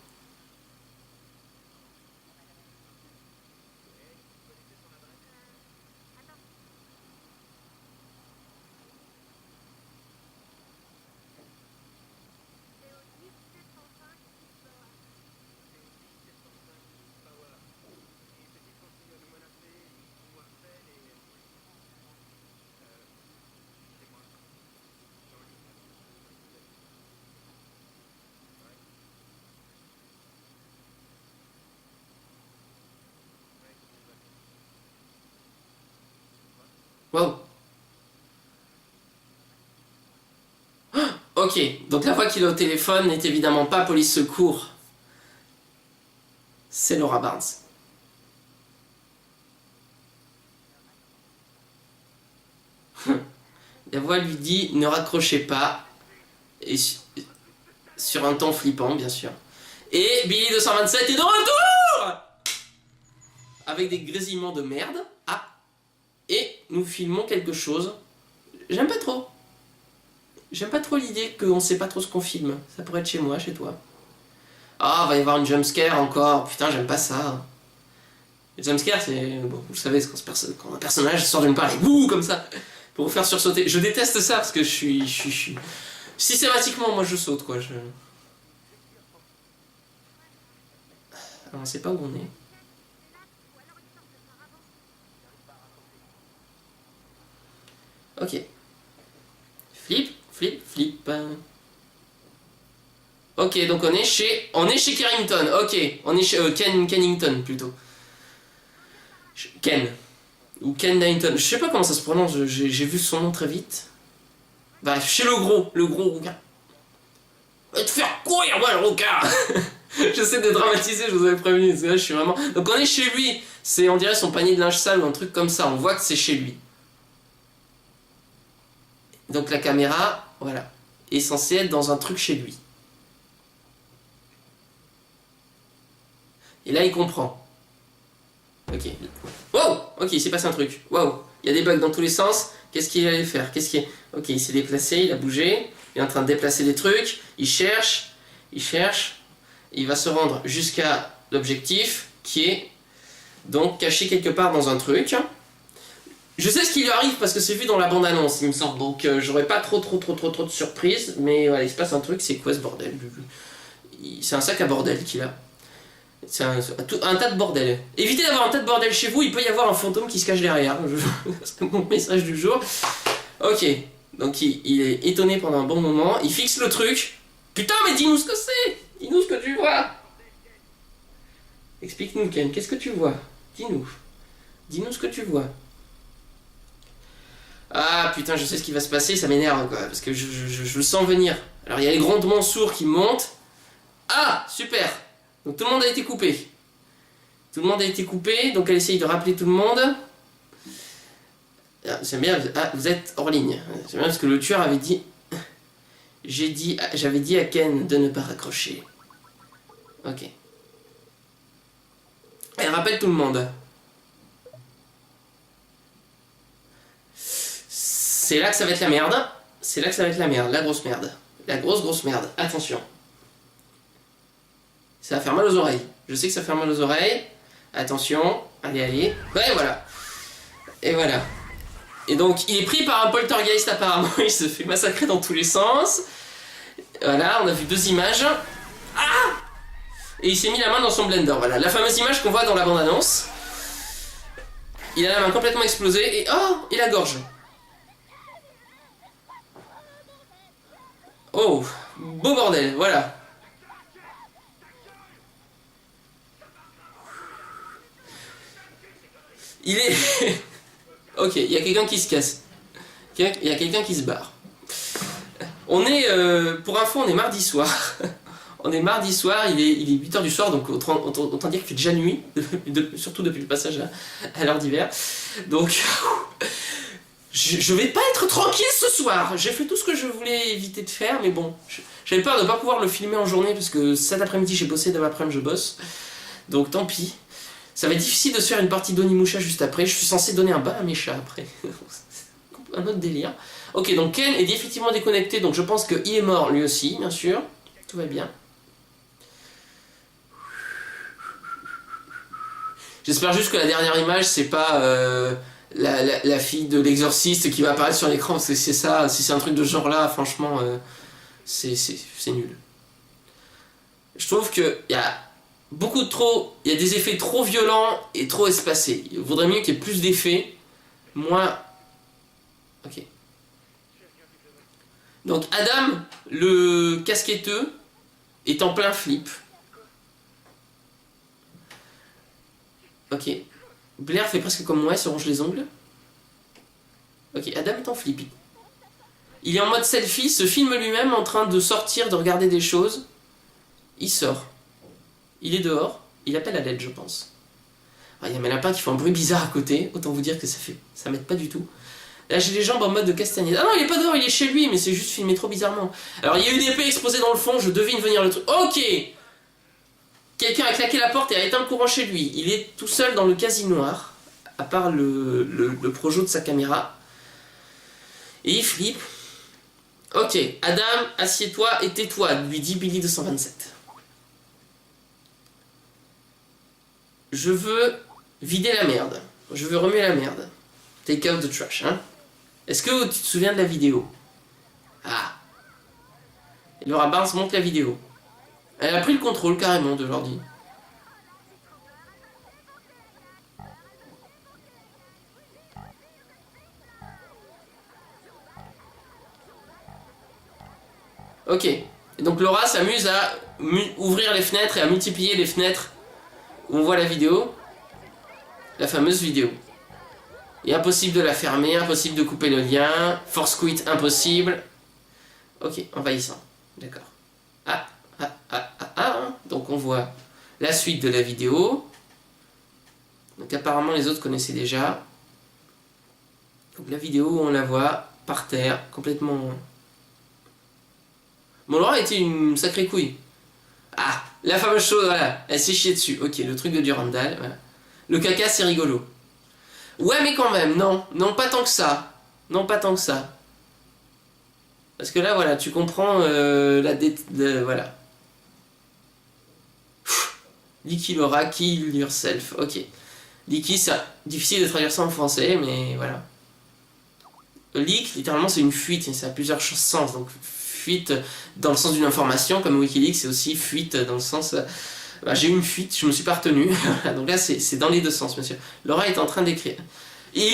Wow. Ok, donc la voix qu'il a au téléphone n'est évidemment pas police secours. C'est Laura Barnes. La voix lui dit ne raccrochez pas. Et sur un ton flippant, bien sûr. Et Billy 227 est de retour avec des grésillements de merde. Ah. Et nous filmons quelque chose. J'aime pas trop. J'aime pas trop l'idée qu'on sait pas trop ce qu'on filme. Ça pourrait être chez moi, chez toi. Ah, va y avoir une jumpscare encore. Putain, j'aime pas ça. Les jumpscares, c'est... Bon, vous savez, c'est quand un personnage sort d'une page, bouh, comme ça, pour vous faire sursauter. Je déteste ça, parce que je suis... Systématiquement, moi, je saute, quoi. Alors, on sait pas où on est. Ok. Flip, flip, flip. Ok, donc on est chez Carrington. Ok, on est chez Kennington plutôt. Ken. Ou Ken Kennington. Je sais pas comment ça se prononce, j'ai vu son nom très vite. Bref, chez le gros rouquin. courir, moi, le rouquin. J'essaie de dramatiser, je vous avais prévenu, parce que là, je suis vraiment... Donc on est chez lui, c'est, on dirait, son panier de linge sale ou un truc comme ça, on voit que c'est chez lui. Donc la caméra, voilà, est censée être dans un truc chez lui. Et là, il comprend. Ok. Wow! Ok, il s'est passé un truc. Wow! Il y a des bugs dans tous les sens. Qu'est-ce qu'il allait faire? Ok, il s'est déplacé, il a bougé. Il est en train de déplacer des trucs. Il cherche. Il va se rendre jusqu'à l'objectif qui est donc caché quelque part dans un truc. Je sais ce qui lui arrive parce que c'est vu dans la bande-annonce, il me semble. Donc j'aurais pas trop de surprises. Mais voilà, il se passe un truc. C'est quoi ce bordel? C'est un sac à bordel qu'il a. C'est un tas de bordel. Évitez d'avoir un tas de bordel chez vous, il peut y avoir un fantôme qui se cache derrière. C'est mon message du jour. Ok, donc il est étonné pendant un bon moment, il fixe le truc. Putain, mais dis-nous ce que c'est! Dis-nous ce que tu vois! Explique-nous, Ken, qu'est-ce que tu vois? Dis-nous. Dis-nous ce que tu vois. Ah putain, je sais ce qui va se passer, ça m'énerve quoi, parce que je le sens venir. Alors il y a les grondements sourds qui montent. Ah, super! Donc tout le monde a été coupé. Tout le monde a été coupé, donc elle essaye de rappeler tout le monde. Ah, j'aime bien, ah, vous êtes hors ligne. J'aime bien parce que le tueur avait dit... J'avais dit à Ken de ne pas raccrocher. Ok. Elle rappelle tout le monde. C'est là que ça va être la merde. C'est là que ça va être la merde, la grosse merde. La grosse merde. Attention. Ça va faire mal aux oreilles. Je sais que ça fait mal aux oreilles. Attention. Allez. Ouais, voilà. Et voilà. Et donc, il est pris par un poltergeist apparemment. Il se fait massacrer dans tous les sens. Voilà, on a vu 2 images. Ah! Et il s'est mis la main dans son blender. Voilà, la fameuse image qu'on voit dans la bande-annonce. Il a la main complètement explosée. Et oh! Et la gorge. Oh! Beau bordel, voilà. Il est... Ok, il y a quelqu'un qui se casse. Il y a quelqu'un qui se barre. On est... pour info, on est mardi soir. On est mardi soir, il est 8h du soir, donc autant dire qu'il fait déjà nuit. Surtout depuis le passage à l'heure d'hiver. Donc... Je vais pas être tranquille ce soir. J'ai fait tout ce que je voulais éviter de faire, mais bon. J'avais peur de ne pas pouvoir le filmer en journée, parce que cet après-midi j'ai bossé, demain après-midi je bosse. Donc tant pis. Ça va être difficile de se faire une partie d'Onimusha juste après. Je suis censé donner un bain à mes chats après. Un autre délire. Ok, donc Ken est définitivement déconnecté, donc je pense qu'il est mort lui aussi, bien sûr. Tout va bien. J'espère juste que la dernière image, c'est pas la fille de l'exorciste qui va apparaître sur l'écran, parce que c'est ça, si c'est un truc de ce genre-là, franchement, c'est nul. Je trouve qu'il y a il y a des effets trop violents et trop espacés. Il vaudrait mieux qu'il y ait plus d'effets, moins... Ok. Donc Adam, le casquetteux, est en plein flip. Ok. Blair fait presque comme moi, il se ronge les ongles. Ok, Adam est en flip. Il est en mode selfie, se filme lui-même en train de sortir, de regarder des choses. Il sort. Il est dehors, il appelle à l'aide, je pense. Il y a mes lapins qui font un bruit bizarre à côté, autant vous dire que ça m'aide pas du tout. Là, j'ai les jambes en mode de castagnette. Ah non, il est pas dehors, il est chez lui, mais c'est juste filmé trop bizarrement. Alors, il y a une épée exposée dans le fond, je devine venir le truc. Ok! Quelqu'un a claqué la porte et a éteint le courant chez lui. Il est tout seul dans le quasi-noir, à part le projo de sa caméra. Et il flippe. Ok, Adam, assieds-toi et tais-toi, lui dit Billy 227. Je veux vider la merde. Je veux remuer la merde. Take out the trash, hein. Est-ce que tu te souviens de la vidéo? Ah. Et Laura Barnes monte la vidéo. Elle a pris le contrôle carrément de l'ordi. Ok. Et donc Laura s'amuse à ouvrir les fenêtres et à multiplier les fenêtres où on voit la vidéo. La fameuse vidéo. Et impossible de la fermer, impossible de couper le lien. Force quit impossible. Ok, envahissant. D'accord. Ah, Donc on voit la suite de la vidéo. Donc apparemment les autres connaissaient déjà. Donc la vidéo, on la voit par terre, complètement... Bon, Laura était une sacrée couille. Ah, la fameuse chose, voilà, elle s'est chiée dessus. Ok, le truc de Durandal, voilà. Le caca, c'est rigolo. Ouais, mais quand même, non. Non, pas tant que ça. Non, pas tant que ça. Parce que là, voilà, tu comprends voilà. Licky Laura, kill yourself. Ok. Licky, c'est difficile de traduire ça en français, mais voilà. Leak, littéralement, c'est une fuite. Ça a plusieurs sens. Donc, fuite dans le sens d'une information, comme Wikileaks, c'est aussi fuite dans le sens... bah, j'ai eu une fuite, je me suis pas retenu. Donc là, c'est dans les deux sens, monsieur. Laura est en train d'écrire. Et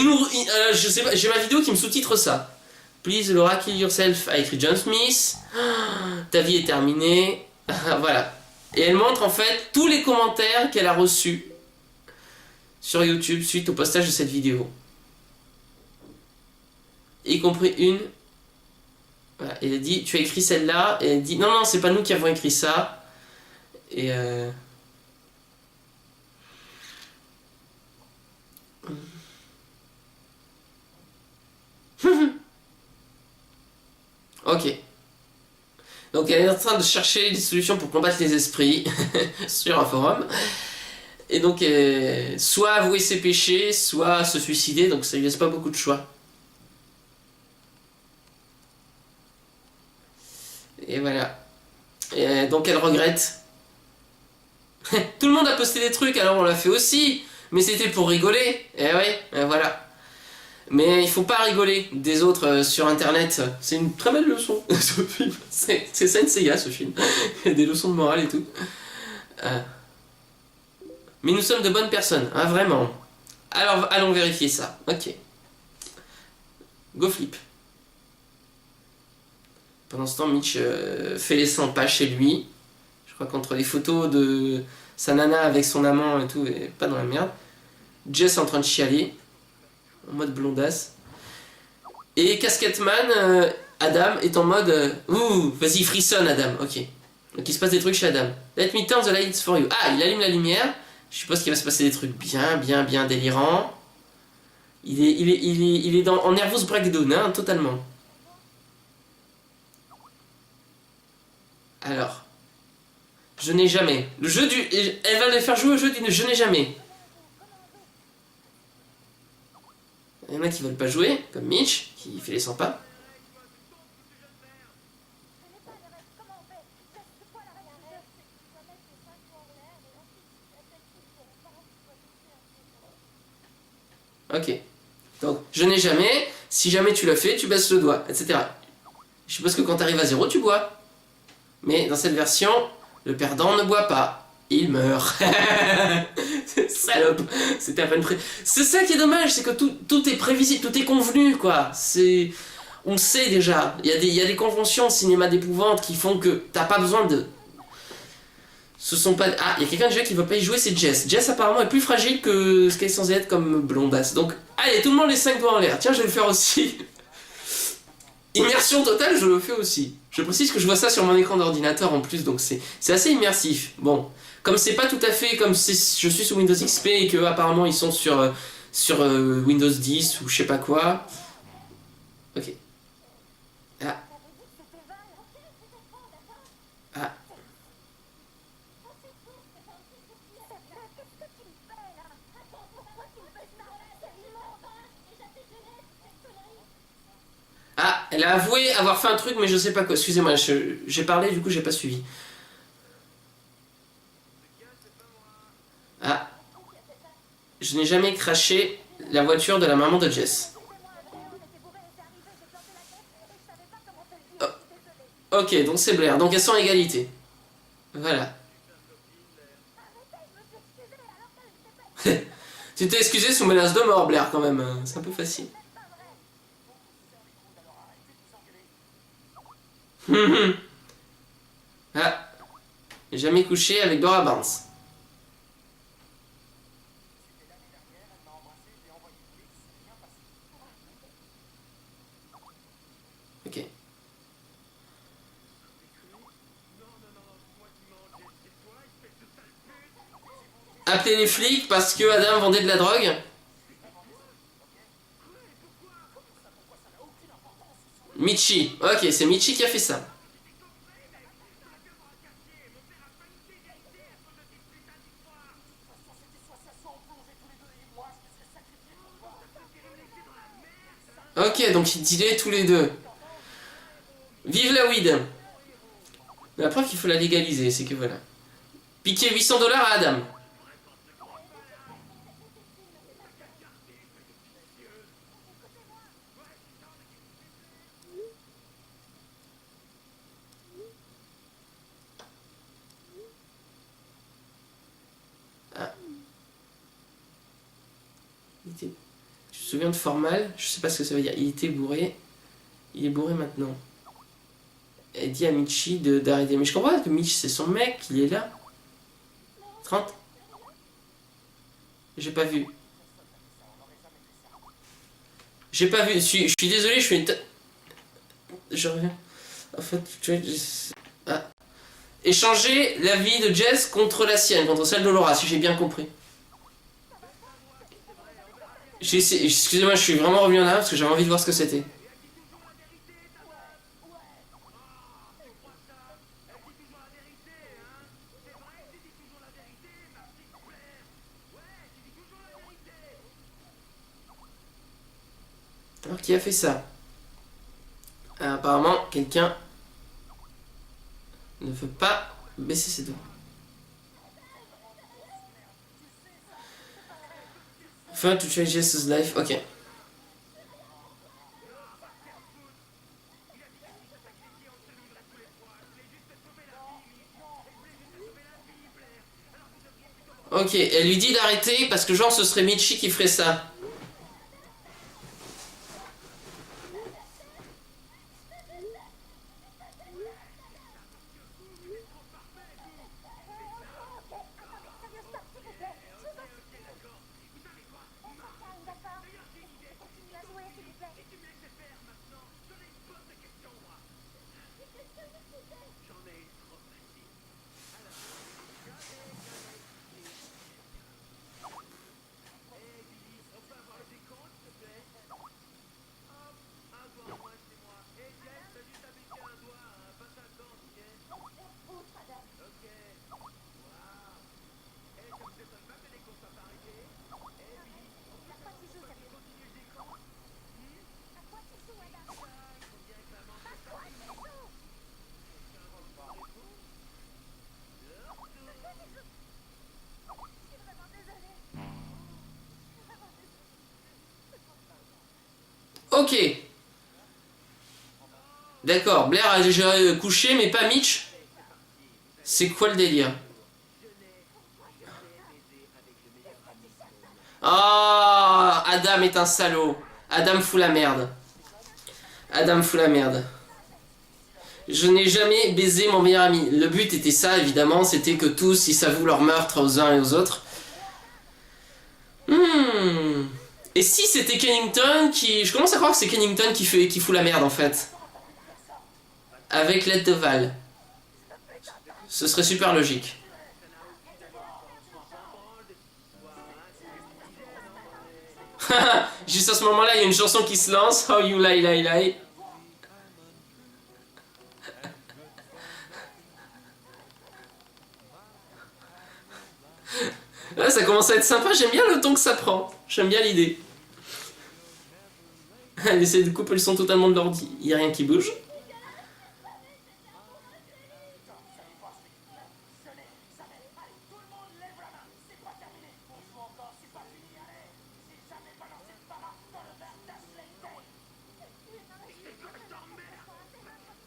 je sais pas, j'ai ma vidéo qui me sous-titre ça. Please, Laura, kill yourself, a écrit John Smith. Ta vie est terminée. Voilà. Et elle montre en fait tous les commentaires qu'elle a reçus sur YouTube suite au postage de cette vidéo. Y compris une. Voilà. Et elle dit, tu as écrit celle-là. Et elle dit, non, non, c'est pas nous qui avons écrit ça. Et ok. Donc elle est en train de chercher des solutions pour combattre les esprits sur un forum. Et donc, soit avouer ses péchés, soit se suicider. Donc ça lui laisse pas beaucoup de choix. Et voilà. Et donc elle regrette. Tout le monde a posté des trucs, alors on l'a fait aussi. Mais c'était pour rigoler. Et ouais, et voilà. Mais il faut pas rigoler des autres sur internet. C'est une très belle leçon, ce film. C'est Senseiya, ce film. Il y a des leçons de morale et tout. Mais nous sommes de bonnes personnes, hein, vraiment. Alors, allons vérifier ça. Ok. Go flip. Pendant ce temps, Mitch fait les 100 pas chez lui. Je crois qu'entre les photos de sa nana avec son amant et tout, et pas dans la merde. Jess est en train de chialer. En mode blondasse. Et Casquetteman, Adam, est en mode... ouh, vas-y, frissonne, Adam. Ok. Donc il se passe des trucs chez Adam. Let me turn the lights for you. Ah, il allume la lumière. Je suppose qu'il va se passer des trucs bien délirants. Il est en nervous breakdown, hein, totalement. Alors. Je n'ai jamais. Le jeu du... Elle va les faire jouer au jeu du je n'ai jamais. Il y en a qui veulent pas jouer, comme Mitch, qui fait les 100 pas. Ok. Donc, je n'ai jamais, si jamais tu l'as fait, tu baisses le doigt, etc. Je suppose que quand tu arrives à 0, tu bois. Mais dans cette version, le perdant ne boit pas. Il meurt. Salope. C'était à peine prêt. C'est ça qui est dommage, c'est que tout est prévisible, tout est convenu, quoi. On sait déjà. Il y a des conventions de cinéma d'épouvante qui font que t'as pas besoin de... Ce sont pas... Ah, il y a quelqu'un déjà qui veut pas y jouer, c'est Jess. Jess apparemment est plus fragile que ce qu'elle est censée être comme blondasse. Donc, allez, tout le monde les 5 doigts en l'air. Tiens, je vais le faire aussi. Immersion totale, je le fais aussi. Je précise que je vois ça sur mon écran d'ordinateur en plus, donc c'est assez immersif. Bon, comme c'est pas tout à fait comme je suis sous Windows XP et que apparemment ils sont sur Windows 10 ou je sais pas quoi. Ok. Ah. Ah. Ah, elle a avoué avoir fait un truc, mais je sais pas quoi. Excusez-moi, j'ai parlé, du coup j'ai pas suivi. Ah. Je n'ai jamais craché la voiture de la maman de Jess. Oh. Ok, donc c'est Blair. Donc elles sont à égalité. Voilà. Tu t'es excusé sous menace de mort, Blair, quand même. C'est un peu facile. Ah. J'ai jamais couché avec Dora Barnes. Ok. appeler les flics parce que Adam vendait de la drogue. Michi. Ok, c'est Michi qui a fait ça. Ok, donc ils dealaient tous les deux. Vive la weed. La preuve qu'il faut la légaliser, c'est que voilà. Piquer 800 $ à Adam. Ah. Tu te souviens de Formal? Je sais pas ce que ça veut dire. Il était bourré. Il est bourré maintenant. Elle dit à Michi d'arrêter. Mais je comprends que Mitch c'est son mec, il est là. 30. J'ai pas vu. J'ai pas vu. Je suis désolé, je suis une... Je reviens. En fait, tu vois... Ah. Échanger la vie de Jess contre la sienne, contre celle de Laura, si j'ai bien compris. Excusez-moi, je suis vraiment revenu en arrière parce que j'avais envie de voir ce que c'était. Alors, qui a fait ça? Apparemment, quelqu'un ne veut pas baisser ses doigts. Fun to change Jess's life. Ok. Ok, elle lui dit d'arrêter parce que genre ce serait Michi qui ferait ça. Ok. D'accord, Blair a déjà couché mais pas Mitch. C'est quoi le délire? Oh, Adam est un salaud. Adam fout la merde. Adam fout la merde. Je n'ai jamais baisé mon meilleur ami. Le but était ça, évidemment, c'était que tous ils s'avouent leur meurtre aux uns et aux autres. Et si c'était Kennington qui... Je commence à croire que c'est Kennington qui fout la merde, en fait. Avec l'aide de Val. Ce serait super logique. Juste à ce moment-là, il y a une chanson qui se lance. How you lie, lie, lie. Là, ça commence à être sympa. J'aime bien le ton que ça prend. J'aime bien l'idée. Elle essaie de couper le son totalement de l'ordi. Il n'y a rien qui bouge.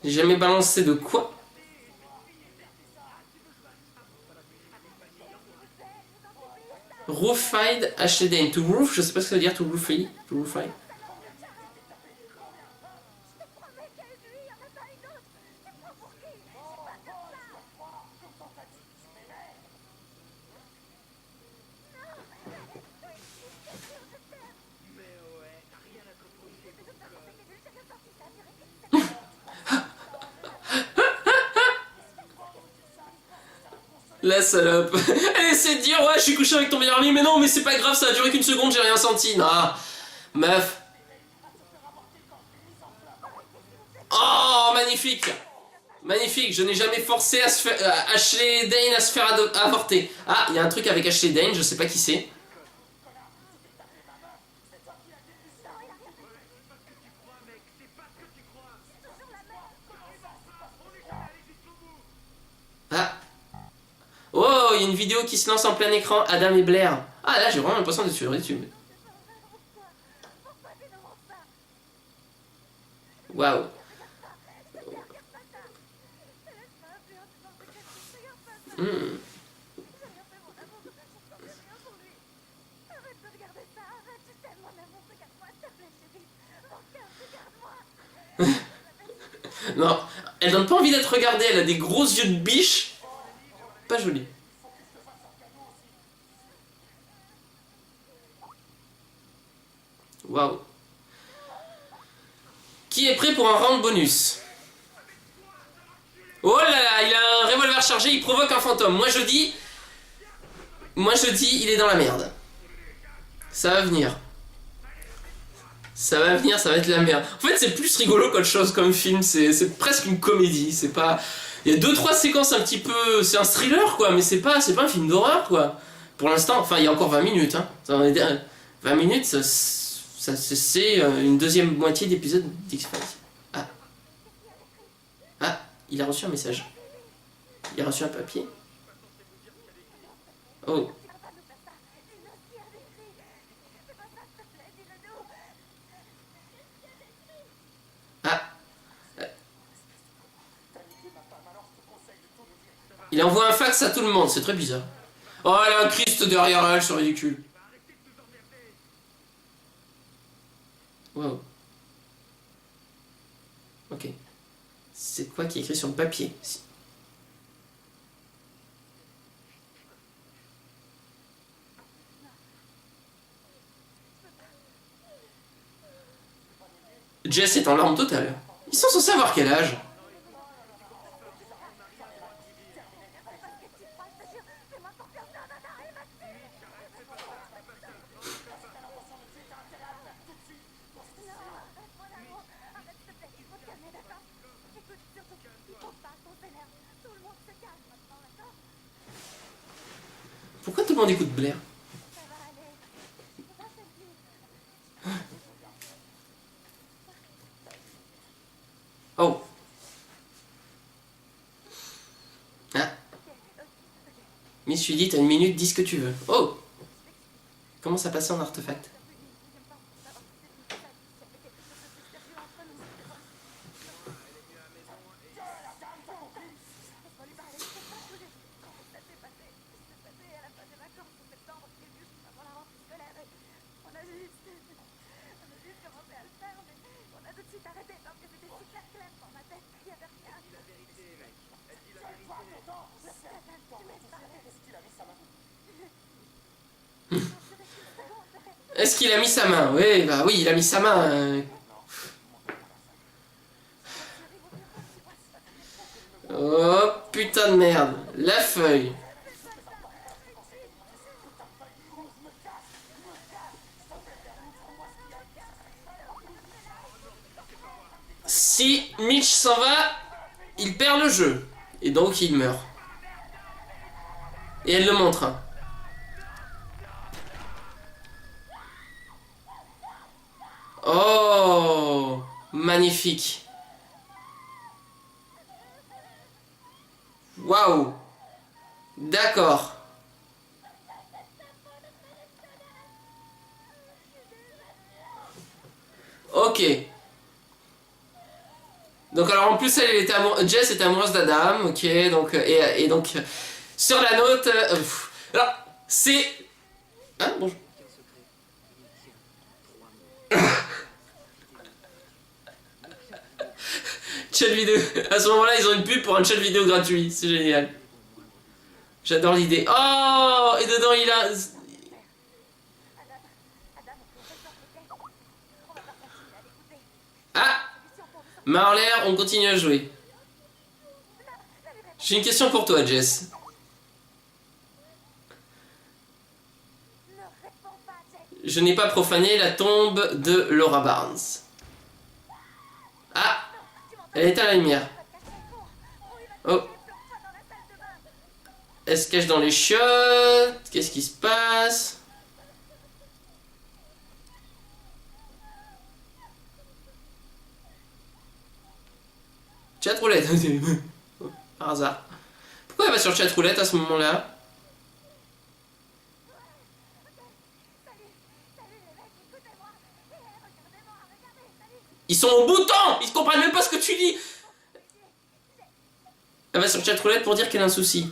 J'ai jamais balancé de quoi? Roofied HD. To roof, je sais pas ce que ça veut dire, to roofy. To roofy. La salope. Elle essaie de dire ouais je suis couché avec ton meilleur ami mais non mais c'est pas grave ça a duré qu'une seconde j'ai rien senti. Non. Meuf. Oh magnifique. Magnifique, je n'ai jamais forcé à se faire, Ashley Dane à se faire avorter. Ah, il y a un truc avec Ashley Dane, je sais pas qui c'est. Ah. Oh, il y a une vidéo qui se lance en plein écran, Adam et Blair. Ah là j'ai vraiment l'impression d'être sur YouTube. Waouh. Hmm. Non, elle donne pas envie d'être regardée, elle a des gros yeux de biche. Pas joli. Waouh. Qui est prêt pour un round bonus? Oh là là, il a un revolver chargé, il provoque un fantôme. Moi je dis, il est dans la merde. Ça va venir. Ça va venir, ça va être la merde. En fait, c'est plus rigolo qu'autre chose comme film. C'est presque une comédie. C'est pas. Il y a 2-3 séquences un petit peu. C'est un thriller quoi, mais c'est pas un film d'horreur quoi. Pour l'instant, enfin, il y a encore 20 minutes. Hein. 20 minutes, c'est une deuxième moitié d'épisode d'X-Files. Ah. Ah, il a reçu un message. Il a reçu un papier. Oh. Ah. Il envoie un fax à tout le monde, c'est très bizarre. Oh, elle a un Christ derrière elle, c'est ridicule. Wow. Ok. C'est quoi qui est écrit sur le papier? Jess est en larmes totale. Ils sont censés avoir quel âge? Pourquoi tout le monde écoute Blair? Oh. Ah. Miss Judy, t'as une minute, dis ce que tu veux. Oh. Comment ça passe en artefact? Est-ce qu'il a mis sa main? Oui, bah oui, il a mis sa main. Oh putain de merde. La feuille. Si Mitch s'en va, il perd le jeu. Et donc il meurt. Et elle le montre. Hein. Oh, magnifique. Waouh. D'accord. Ok. Donc alors en plus elle était Jess était amoureuse d'Adam, ok, donc et donc sur la note, alors c'est, hein, bonjour. Chat vidéo. À ce moment-là, ils ont une pub pour un chat vidéo gratuit. C'est génial. J'adore l'idée. Oh, et dedans, il a... Ah, main en l'air, on continue à jouer. J'ai une question pour toi, Jess. Je n'ai pas profané la tombe de Laura Barnes. Ah, elle est à la lumière. Oh. Elle se cache dans les chiottes. Qu'est-ce qui se passe? Chatroulette. Par hasard. Pourquoi elle va sur chatroulette à ce moment-là? Ils sont au bouton! Ils comprennent même pas ce que tu dis! Elle va sur chatroulette pour dire qu'elle a un souci.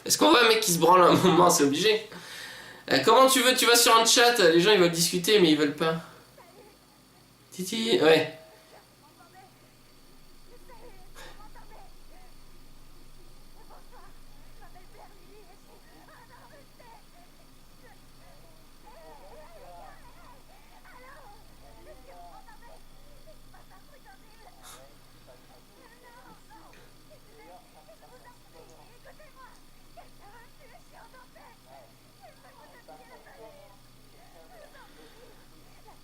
Est-ce qu'on voit un mec qui se branle à un moment? C'est obligé. Comment tu veux? Tu vas sur un chat, les gens ils veulent discuter mais ils veulent pas. Titi, ouais.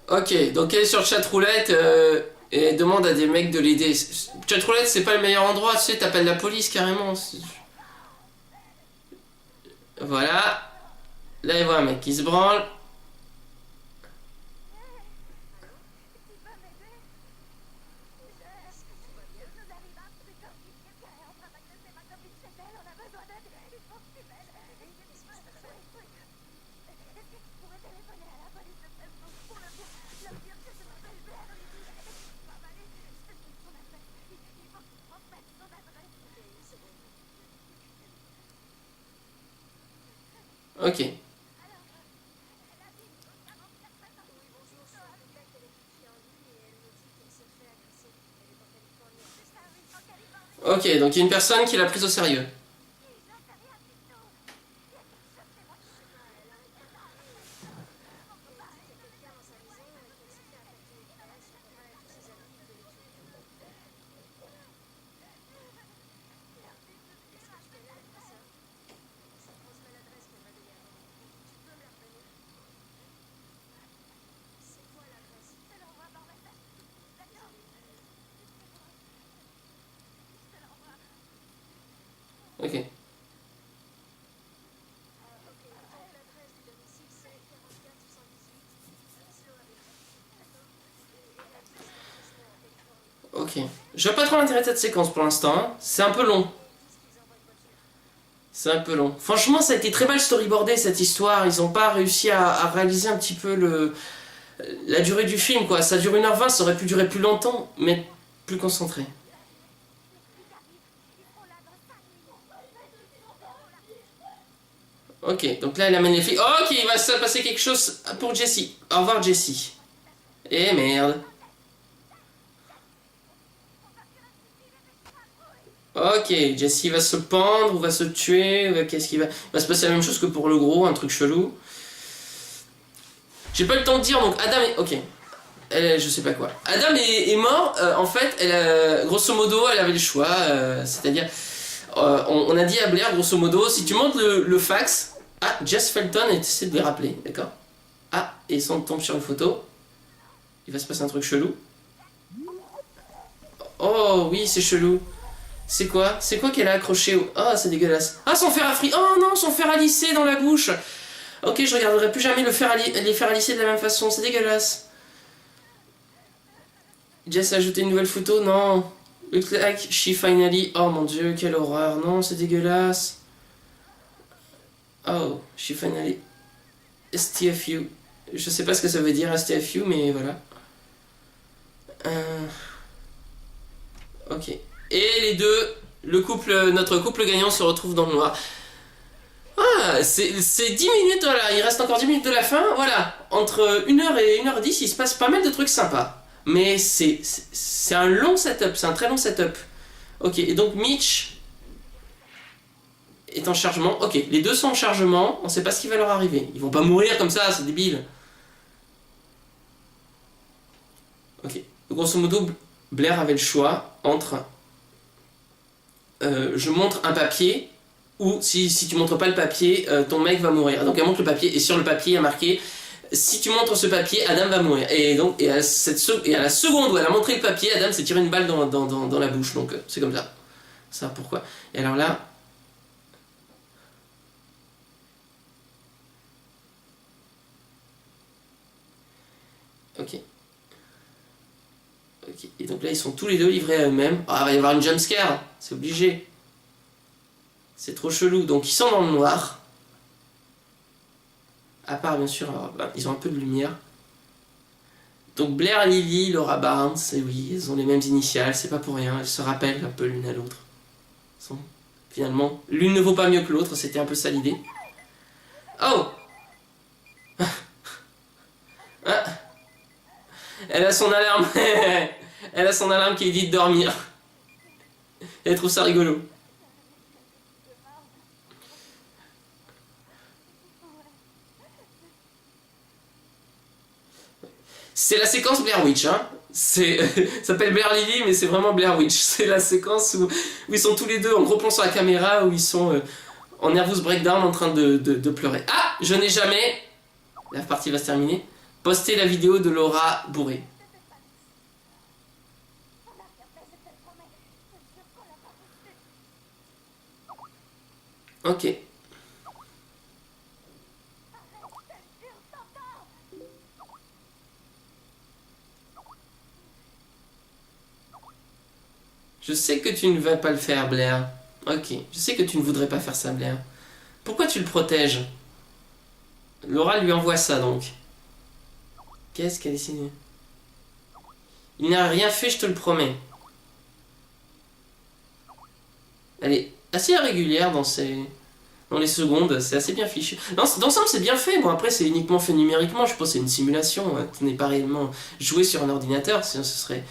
Ok, donc elle est sur chatroulette et elle demande à des mecs de l'aider. Chatroulette, c'est pas le meilleur endroit, tu sais, t'appelles la police carrément. Voilà. Là, il voit un mec qui se branle. Ok. Ok, donc il y a une personne qui l'a prise au sérieux. Ok. Ok. Je vois pas trop l'intérêt de cette séquence pour l'instant. Hein. C'est un peu long. C'est un peu long. Franchement, ça a été très mal storyboardé cette histoire. Ils ont pas réussi à réaliser un petit peu la durée du film, quoi. Ça dure 1h20, ça aurait pu durer plus longtemps, mais plus concentré. Ok, donc là, elle amène les filles. Ok, il va se passer quelque chose pour Jessie. Au revoir, Jessie. Eh merde. Ok, Jessie va se pendre ou va se tuer. Qu'est-ce qui va... Il va se passer la même chose que pour le gros, un truc chelou. J'ai pas le temps de dire, donc Adam est... Ok. Je sais pas quoi. Adam est mort, en fait, grosso modo, elle avait le choix. C'est-à-dire, on a dit à Blair, grosso modo, si tu montes le fax... Ah, Jess Felton essaie de les rappeler, d'accord? Ah, et si on tombe sur une photo, il va se passer un truc chelou. Oh, oui, c'est chelou. C'est quoi? C'est quoi qu'elle a accroché au... Oh, c'est dégueulasse. Ah, son fer à frit. Oh non, son fer à lisser dans la bouche. Ok, je regarderai plus jamais les fers à lisser de la même façon. C'est dégueulasse. Jess a ajouté une nouvelle photo. Non. Look like she finally... Oh mon dieu, quelle horreur. Non, c'est dégueulasse. Oh, she finally... STFU. Je sais pas ce que ça veut dire, STFU, mais voilà. Ok. Et les deux, notre couple gagnant se retrouve dans le noir. Ah, c'est 10 minutes, voilà, il reste encore 10 minutes de la fin, voilà. Entre 1h et 1h10, il se passe pas mal de trucs sympas. Mais c'est un long setup, c'est un très long setup. Ok, et donc Mitch est en chargement. Ok, les deux sont en chargement, on sait pas ce qui va leur arriver. Ils vont pas mourir comme ça, c'est débile. Ok, grosso modo, Blair avait le choix entre je montre un papier ou si tu montres pas le papier, ton mec va mourir. Donc elle montre le papier et sur le papier il y a marqué si tu montres ce papier, Adam va mourir. Et donc à la seconde où elle a montré le papier, Adam s'est tiré une balle dans la bouche. Donc c'est comme ça. Ça pourquoi. Et alors là. Ok. Ok. Et donc là ils sont tous les deux livrés à eux-mêmes. Ah, il va y avoir une jumpscare, c'est obligé. C'est trop chelou. Donc ils sont dans le noir. À part bien sûr, alors, bah, ils ont un peu de lumière. Donc Blair, Lily, Laura Barnes, et oui, elles ont les mêmes initiales, c'est pas pour rien, elles se rappellent un peu l'une à l'autre. Finalement, l'une ne vaut pas mieux que l'autre, c'était un peu ça l'idée. Oh. Ah. Elle a son alarme. Elle a son alarme qui lui dit de dormir. Elle trouve ça rigolo. C'est la séquence Blair Witch, hein. Ça s'appelle Blair Lily, mais c'est vraiment Blair Witch. C'est la séquence où ils sont tous les deux en gros plan sur la caméra, où ils sont en nervous breakdown en train de pleurer. Ah, je n'ai jamais, la partie va se terminer, posté la vidéo de Laura bourrée. Ok. Je sais que tu ne vas pas le faire, Blair. Ok, je sais que tu ne voudrais pas faire ça, Blair. Pourquoi tu le protèges? Laura lui envoie ça, donc. Qu'est-ce qu'elle a dessiné? Il n'a rien fait, je te le promets. Elle est assez irrégulière dans les secondes, c'est assez bien fichu. D'ensemble, c'est bien fait. Bon, après, c'est uniquement fait numériquement. Je pense que c'est une simulation. Ce n'est pas réellement joué sur un ordinateur, sinon ce serait...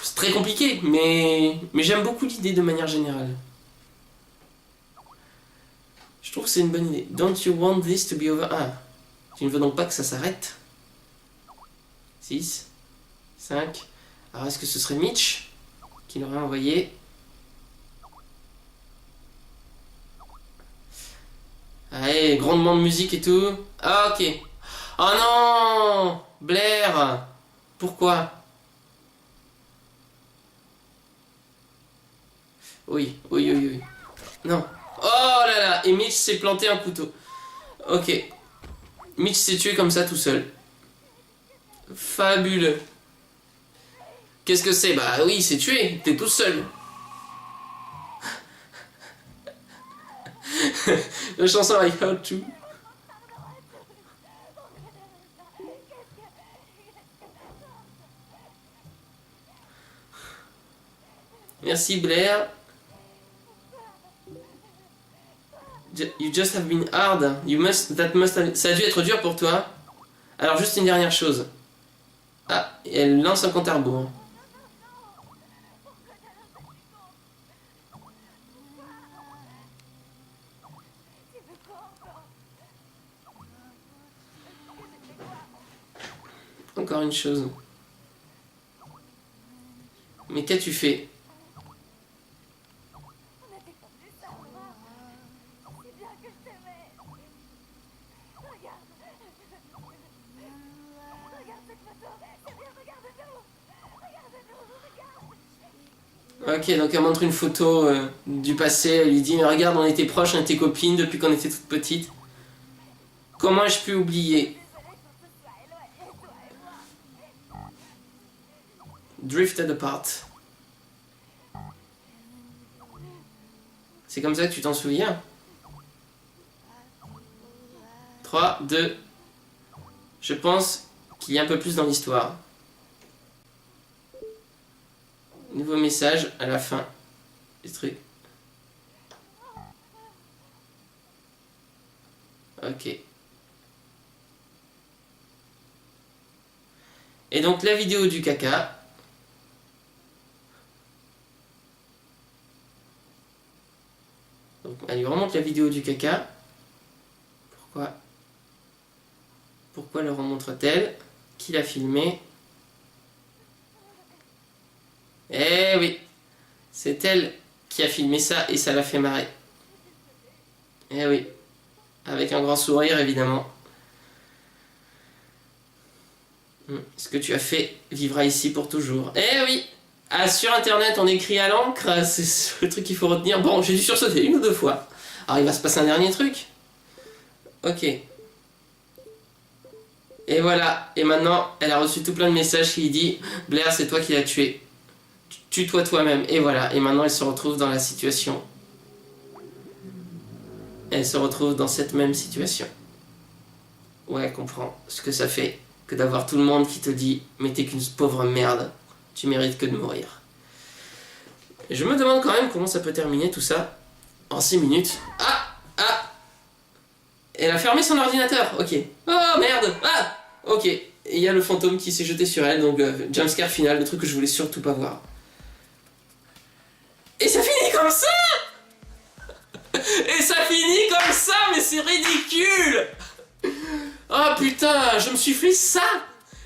C'est très compliqué, mais j'aime beaucoup l'idée de manière générale. Je trouve que c'est une bonne idée. Don't you want this to be over? Ah, tu ne veux donc pas que ça s'arrête? 6, 5. Alors, est-ce que ce serait Mitch qui l'aurait envoyé? Allez, grandement de musique et tout. Ah, ok. Oh non, Blair. Pourquoi? Oui, oui, oui, oui. Non. Oh là là, et Mitch s'est planté un couteau. Ok. Mitch s'est tué comme ça tout seul. Fabuleux. Qu'est-ce que c'est? Bah oui, il s'est tué. T'es tout seul. La chanson I Heard Too. Merci Blair. You just have been hard. Ça a dû être dur pour toi. Alors juste une dernière chose. Ah, elle lance un compte à rebours. Encore une chose. Mais qu'as-tu fait? Ok, donc elle montre une photo du passé, elle lui dit mais regarde, on était proches, on était copines depuis qu'on était toute petite. Comment ai-je pu oublier? Drifted apart. C'est comme ça que tu t'en souviens? 3, 2. Je pense qu'il y a un peu plus dans l'histoire. Nouveau message à la fin du truc. Ok. Et donc la vidéo du caca. Donc elle lui remonte la vidéo du caca. Pourquoi le remontre-t-elle? Qui l'a filmé? Eh oui, c'est elle qui a filmé ça et ça l'a fait marrer. Eh oui, avec un grand sourire évidemment. Ce que tu as fait vivra ici pour toujours. Eh oui. Ah, sur internet on écrit à l'encre, c'est le truc qu'il faut retenir. Bon, j'ai dû sursauter 1 ou 2 fois. Alors il va se passer un dernier truc. Ok. Et voilà, et maintenant elle a reçu tout plein de messages qui lui dit Blair, c'est toi qui l'as tué. Tue-toi toi-même. Et voilà, et maintenant elle se retrouve dans la situation. Elle se retrouve dans cette même situation. Ouais, elle comprend ce que ça fait que d'avoir tout le monde qui te dit mais t'es qu'une pauvre merde, tu mérites que de mourir. Et je me demande quand même comment ça peut terminer tout ça en 6 minutes. Ah, elle a fermé son ordinateur, ok. Oh merde, ok. Et il y a le fantôme qui s'est jeté sur elle, donc jumpscare final, le truc que je voulais surtout pas voir. Et ça finit comme ça. Et ça finit comme ça, mais c'est ridicule. Oh putain, je me suis fait ça.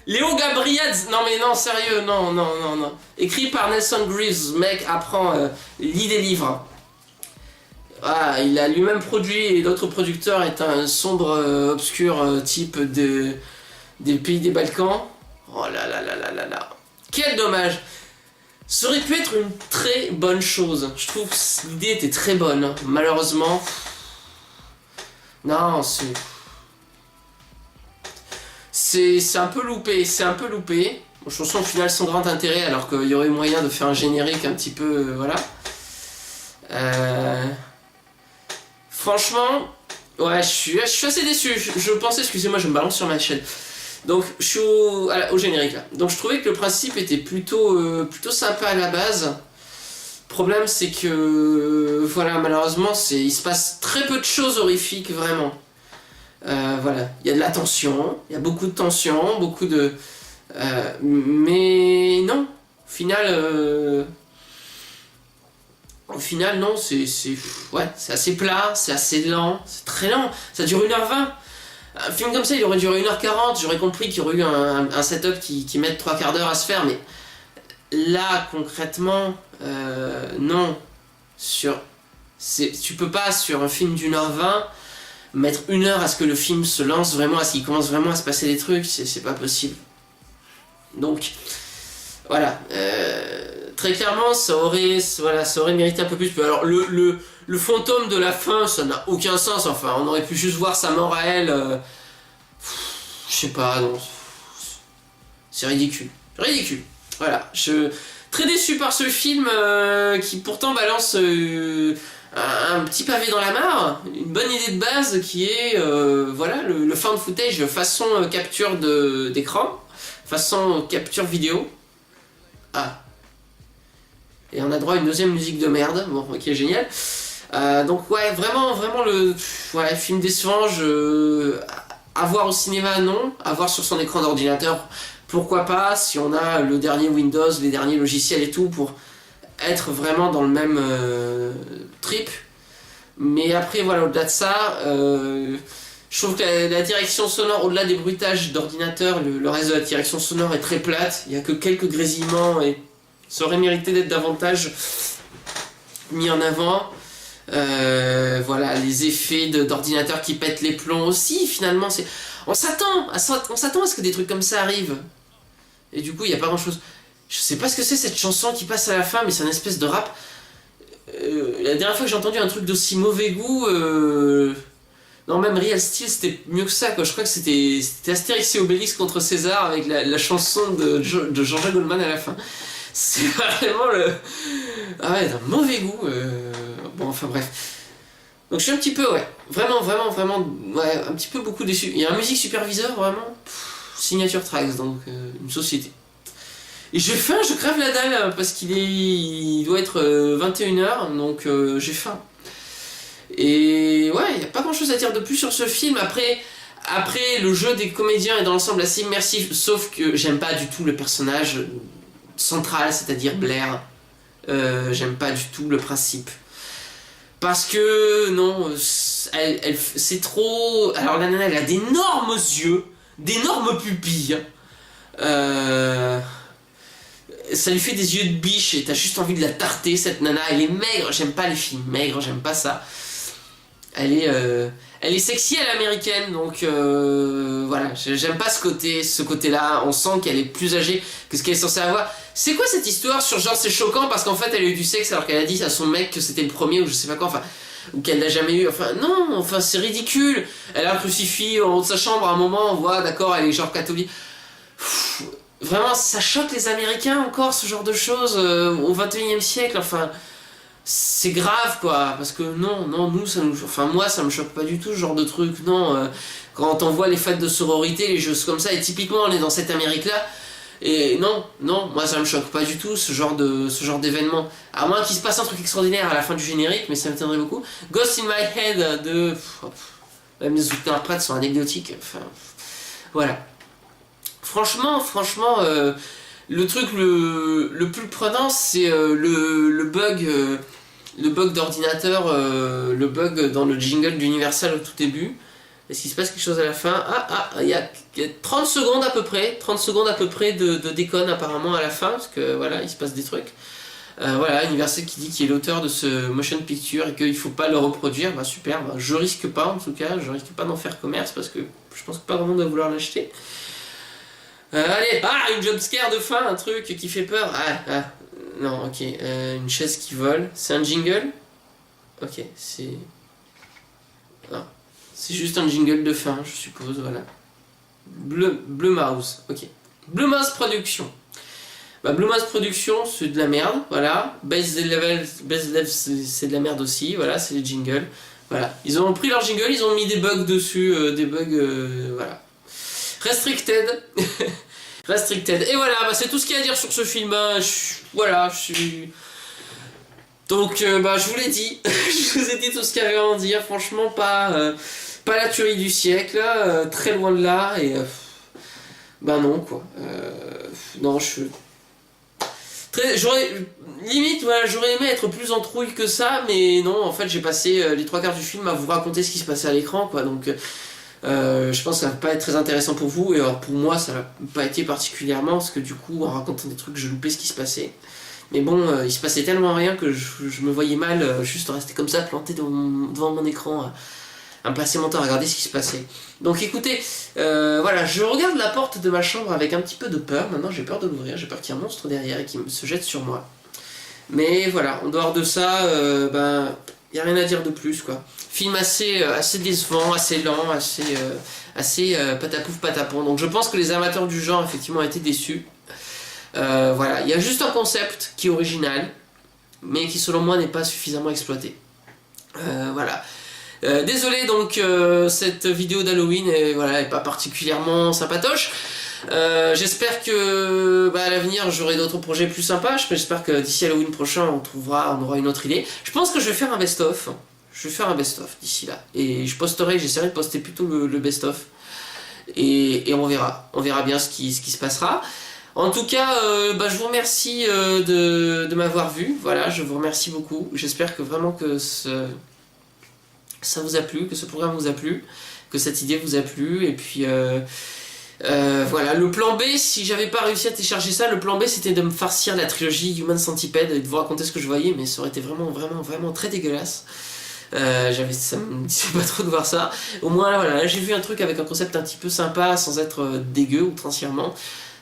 Léo Gabriel, non mais non, sérieux, non. Écrit par Nelson Greaves, mec apprend, lit des livres. Ah, il a lui-même produit et l'autre producteur est un sombre, obscur type des pays des Balkans. Oh là là là là là là. Quel dommage. Ça aurait pu être une très bonne chose. Je trouve que l'idée était très bonne. Malheureusement... Non, c'est un peu loupé, Bon, je pense au final sans grand intérêt, alors qu'il y aurait moyen de faire un générique un petit peu... voilà. Franchement, ouais, je suis assez déçu. Je pensais, excusez-moi, je me balance sur ma chaîne. Donc, je suis au générique là. Donc, je trouvais que le principe était plutôt sympa à la base. Le problème, c'est que, voilà, malheureusement, il se passe très peu de choses horrifiques, vraiment. Voilà, il y a de la tension, il y a beaucoup de tension, beaucoup de... mais non, au final, non, c'est assez plat, c'est assez lent, c'est très lent, ça dure 1h20. Un film comme ça, il aurait duré 1h40, j'aurais compris qu'il y aurait eu un setup qui mette 3/4 d'heure à se faire, mais là, concrètement, non. Tu peux pas, sur un film d'1h20, mettre 1 heure à ce que le film se lance vraiment, à ce qu'il commence vraiment à se passer des trucs, c'est pas possible. Donc, voilà. Très clairement, ça aurait mérité un peu plus. Alors, le fantôme de la fin, ça n'a aucun sens. Enfin, on aurait pu juste voir sa mort à elle. Je sais pas, non. C'est ridicule. Ridicule. Voilà. Très déçu par ce film qui pourtant balance un petit pavé dans la mare. Une bonne idée de base qui est, voilà, le found footage façon capture d'écran. Façon capture vidéo. Ah. Et on a droit à une deuxième musique de merde. Bon, ok, génial. Donc ouais, vraiment film décevant. À voir au cinéma, non. À voir sur son écran d'ordinateur, pourquoi pas. Si on a le dernier Windows, les derniers logiciels et tout, pour être vraiment dans le même trip. Mais après, voilà, au-delà de ça, je trouve que la direction sonore, au-delà des bruitages d'ordinateur, le reste de la direction sonore est très plate. Il n'y a que quelques grésillements et ça aurait mérité d'être davantage mis en avant. Voilà, les effets d'ordinateur qui pètent les plombs aussi, finalement. On s'attend à ce que des trucs comme ça arrivent. Et du coup, il n'y a pas grand-chose. Je sais pas ce que c'est cette chanson qui passe à la fin, mais c'est une espèce de rap. La dernière fois que j'ai entendu un truc d'aussi mauvais goût... Non, même Real Steel, c'était mieux que ça, quoi. Je crois que c'était Astérix et Obélix contre César avec la chanson de Jean-Jacques Goldman à la fin. C'est vraiment le... Ah ouais, d'un mauvais goût. Bon, enfin bref. Donc je suis un petit peu, ouais. Vraiment, ouais, un petit peu beaucoup déçu. Il y a un musique superviseur, vraiment. Signature Tracks, donc une société. Et j'ai faim, je crève la dalle, parce il doit être 21h, donc j'ai faim. Et ouais, il n'y a pas grand chose à dire de plus sur ce film. Après, le jeu des comédiens est dans l'ensemble assez immersif, sauf que j'aime pas du tout le personnage central, c'est-à-dire Blair. J'aime pas du tout le principe. Parce que, non, c'est trop... Alors la nana, elle a d'énormes yeux, d'énormes pupilles. Ça lui fait des yeux de biche et t'as juste envie de la tarter, cette nana. Elle est maigre, j'aime pas les filles maigres, j'aime pas ça. Elle est sexy à l'américaine, donc voilà, j'aime pas ce côté-là. On sent qu'elle est plus âgée que ce qu'elle est censée avoir. C'est quoi cette histoire sur genre c'est choquant parce qu'en fait elle a eu du sexe alors qu'elle a dit à son mec que c'était le premier ou je sais pas quoi, enfin, ou qu'elle l'a jamais eu, enfin non, enfin c'est ridicule. Elle a un crucifix en haut de sa chambre à un moment, on voit, d'accord, elle est genre catholique. Pff, vraiment, ça choque les Américains encore ce genre de choses au 21e siècle, enfin. C'est grave quoi, parce que non, nous ça nous... Enfin moi ça me choque pas du tout ce genre de truc, non. Quand on voit les fêtes de sororité, les choses comme ça, et typiquement on est dans cette Amérique là, et non, moi ça me choque pas du tout ce genre d'événement. À moins qu'il se passe un truc extraordinaire à la fin du générique, mais ça me tiendrait beaucoup. Ghost in My Head de... Même les interprètes sont anecdotiques, enfin... Voilà. Franchement, le truc le plus prenant, c'est le bug d'ordinateur, le bug dans le jingle d'Universal au tout début. Est-ce qu'il se passe quelque chose à la fin? Il y a 30 secondes à peu près, de déconne apparemment à la fin, parce que voilà, il se passe des trucs. Voilà, Universal qui dit qu'il est l'auteur de ce motion picture et qu'il faut pas le reproduire, bah super, bah, je risque pas en tout cas, je risque pas d'en faire commerce parce que je pense que pas grand monde va vouloir l'acheter. Allez, une jumpscare de fin, un truc qui fait peur. Non, ok, une chaise qui vole. C'est un jingle? Ok, c'est... Non, c'est juste un jingle de fin, je suppose, voilà. Bleu Mouse, ok. Blue Mouse Production. Bah, Blue Mouse Production, c'est de la merde, voilà. Base Level, c'est de la merde aussi, voilà, c'est les jingles. Voilà, ils ont pris leur jingle, ils ont mis des bugs dessus, voilà. Restricted. Restricted. Et voilà, bah, c'est tout ce qu'il y a à dire sur ce film. Donc, je vous l'ai dit. Je vous ai dit tout ce qu'il y avait à en dire. Franchement, pas la tuerie du siècle. Très loin de là. Et non, quoi. Non, limite, voilà, j'aurais aimé être plus en trouille que ça, mais non, en fait, j'ai passé les 3 quarts du film à vous raconter ce qui se passait à l'écran, quoi. Donc, je pense que ça va pas être très intéressant pour vous, et alors pour moi, ça n'a pas été particulièrement, parce que du coup, en racontant des trucs, je loupais ce qui se passait. Mais bon, il se passait tellement rien que je me voyais mal, juste rester comme ça, planté devant mon écran, à me passer mon temps à regarder ce qui se passait. Donc écoutez, voilà, je regarde la porte de ma chambre avec un petit peu de peur. Maintenant, j'ai peur de l'ouvrir, j'ai peur qu'il y ait un monstre derrière et qu'il se jette sur moi. Mais voilà, en dehors de ça, y a rien à dire de plus, quoi. Film assez décevant, assez lent, assez patapouf patapon. Donc je pense que les amateurs du genre, effectivement, ont été déçus. Voilà, il y a juste un concept qui est original, mais qui selon moi n'est pas suffisamment exploité. Voilà. Désolé donc, cette vidéo d'Halloween est pas particulièrement sympatoche. J'espère que à l'avenir j'aurai d'autres projets plus sympas. J'espère que d'ici Halloween prochain on aura une autre idée. Je pense que je vais faire un best-of. Je vais faire un best-of d'ici là. Et j'essaierai de poster plutôt le best-of. Et on verra bien ce qui se passera. En tout cas, je vous remercie de m'avoir vu. Voilà, je vous remercie beaucoup. J'espère que vraiment que ça vous a plu, que ce programme vous a plu, que cette idée vous a plu. Et puis voilà, le plan B, si j'avais pas réussi à télécharger ça, le plan B c'était de me farcir la trilogie Human Centipede et de vous raconter ce que je voyais, mais ça aurait été vraiment très dégueulasse. Ça me disait pas trop de voir ça. Au moins là j'ai vu un truc avec un concept un petit peu sympa sans être dégueu outrancièrement.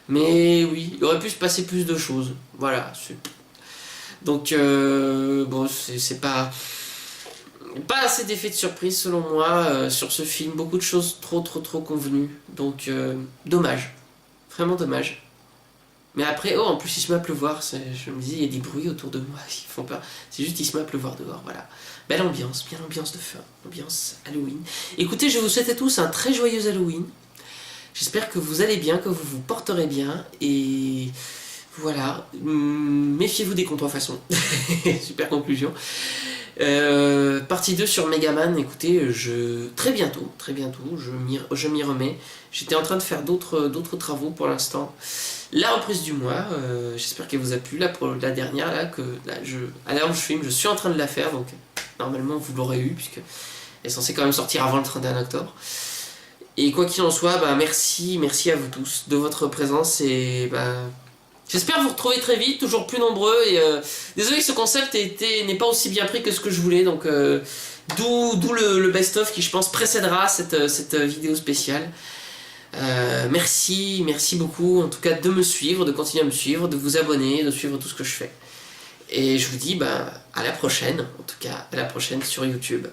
Mais oui, il aurait pu se passer plus de choses. Voilà. Donc bon, c'est pas assez d'effets de surprise selon moi sur ce film. Beaucoup de choses trop convenues. Donc dommage. Vraiment dommage. Mais après, en plus il se met à pleuvoir. Je me disais, il y a des bruits autour de moi qui font peur. C'est juste il se met à pleuvoir dehors, voilà. Belle ambiance, bien ambiance de fin. Ambiance Halloween. Écoutez, je vous souhaite à tous un très joyeux Halloween. J'espère que vous allez bien, que vous vous porterez bien. Et voilà. Méfiez-vous des contrefaçons. Super conclusion. Partie 2 sur Megaman, écoutez, très bientôt, je m'y remets. J'étais en train de faire d'autres travaux pour l'instant. La reprise du mois, j'espère qu'elle vous a plu. Là, pour la dernière, à l'heure où je filme, je suis en train de la faire, donc normalement vous l'aurez eu, puisque elle est censée quand même sortir avant le 31 octobre. Et quoi qu'il en soit, bah, merci à vous tous de votre présence, et bah, j'espère vous retrouver très vite, toujours plus nombreux, et désolé que ce concept n'est pas aussi bien pris que ce que je voulais, donc d'où le best-of qui je pense précédera cette vidéo spéciale. Merci beaucoup en tout cas de me suivre, de continuer à me suivre, de vous abonner, de suivre tout ce que je fais. Et je vous dis bah, à la prochaine, en tout cas à la prochaine sur YouTube.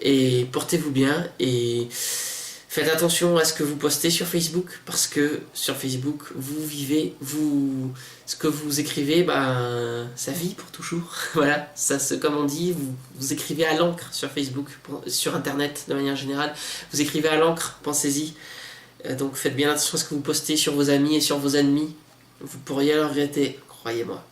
Et portez-vous bien et faites attention à ce que vous postez sur Facebook, parce que sur Facebook, vous vivez, ce que vous écrivez, bah, ça vit pour toujours. Voilà, ça, comme on dit, vous écrivez à l'encre sur Facebook, sur Internet de manière générale. Vous écrivez à l'encre, pensez-y. Donc faites bien attention à ce que vous postez sur vos amis et sur vos ennemis. Vous pourriez le regretter, croyez-moi.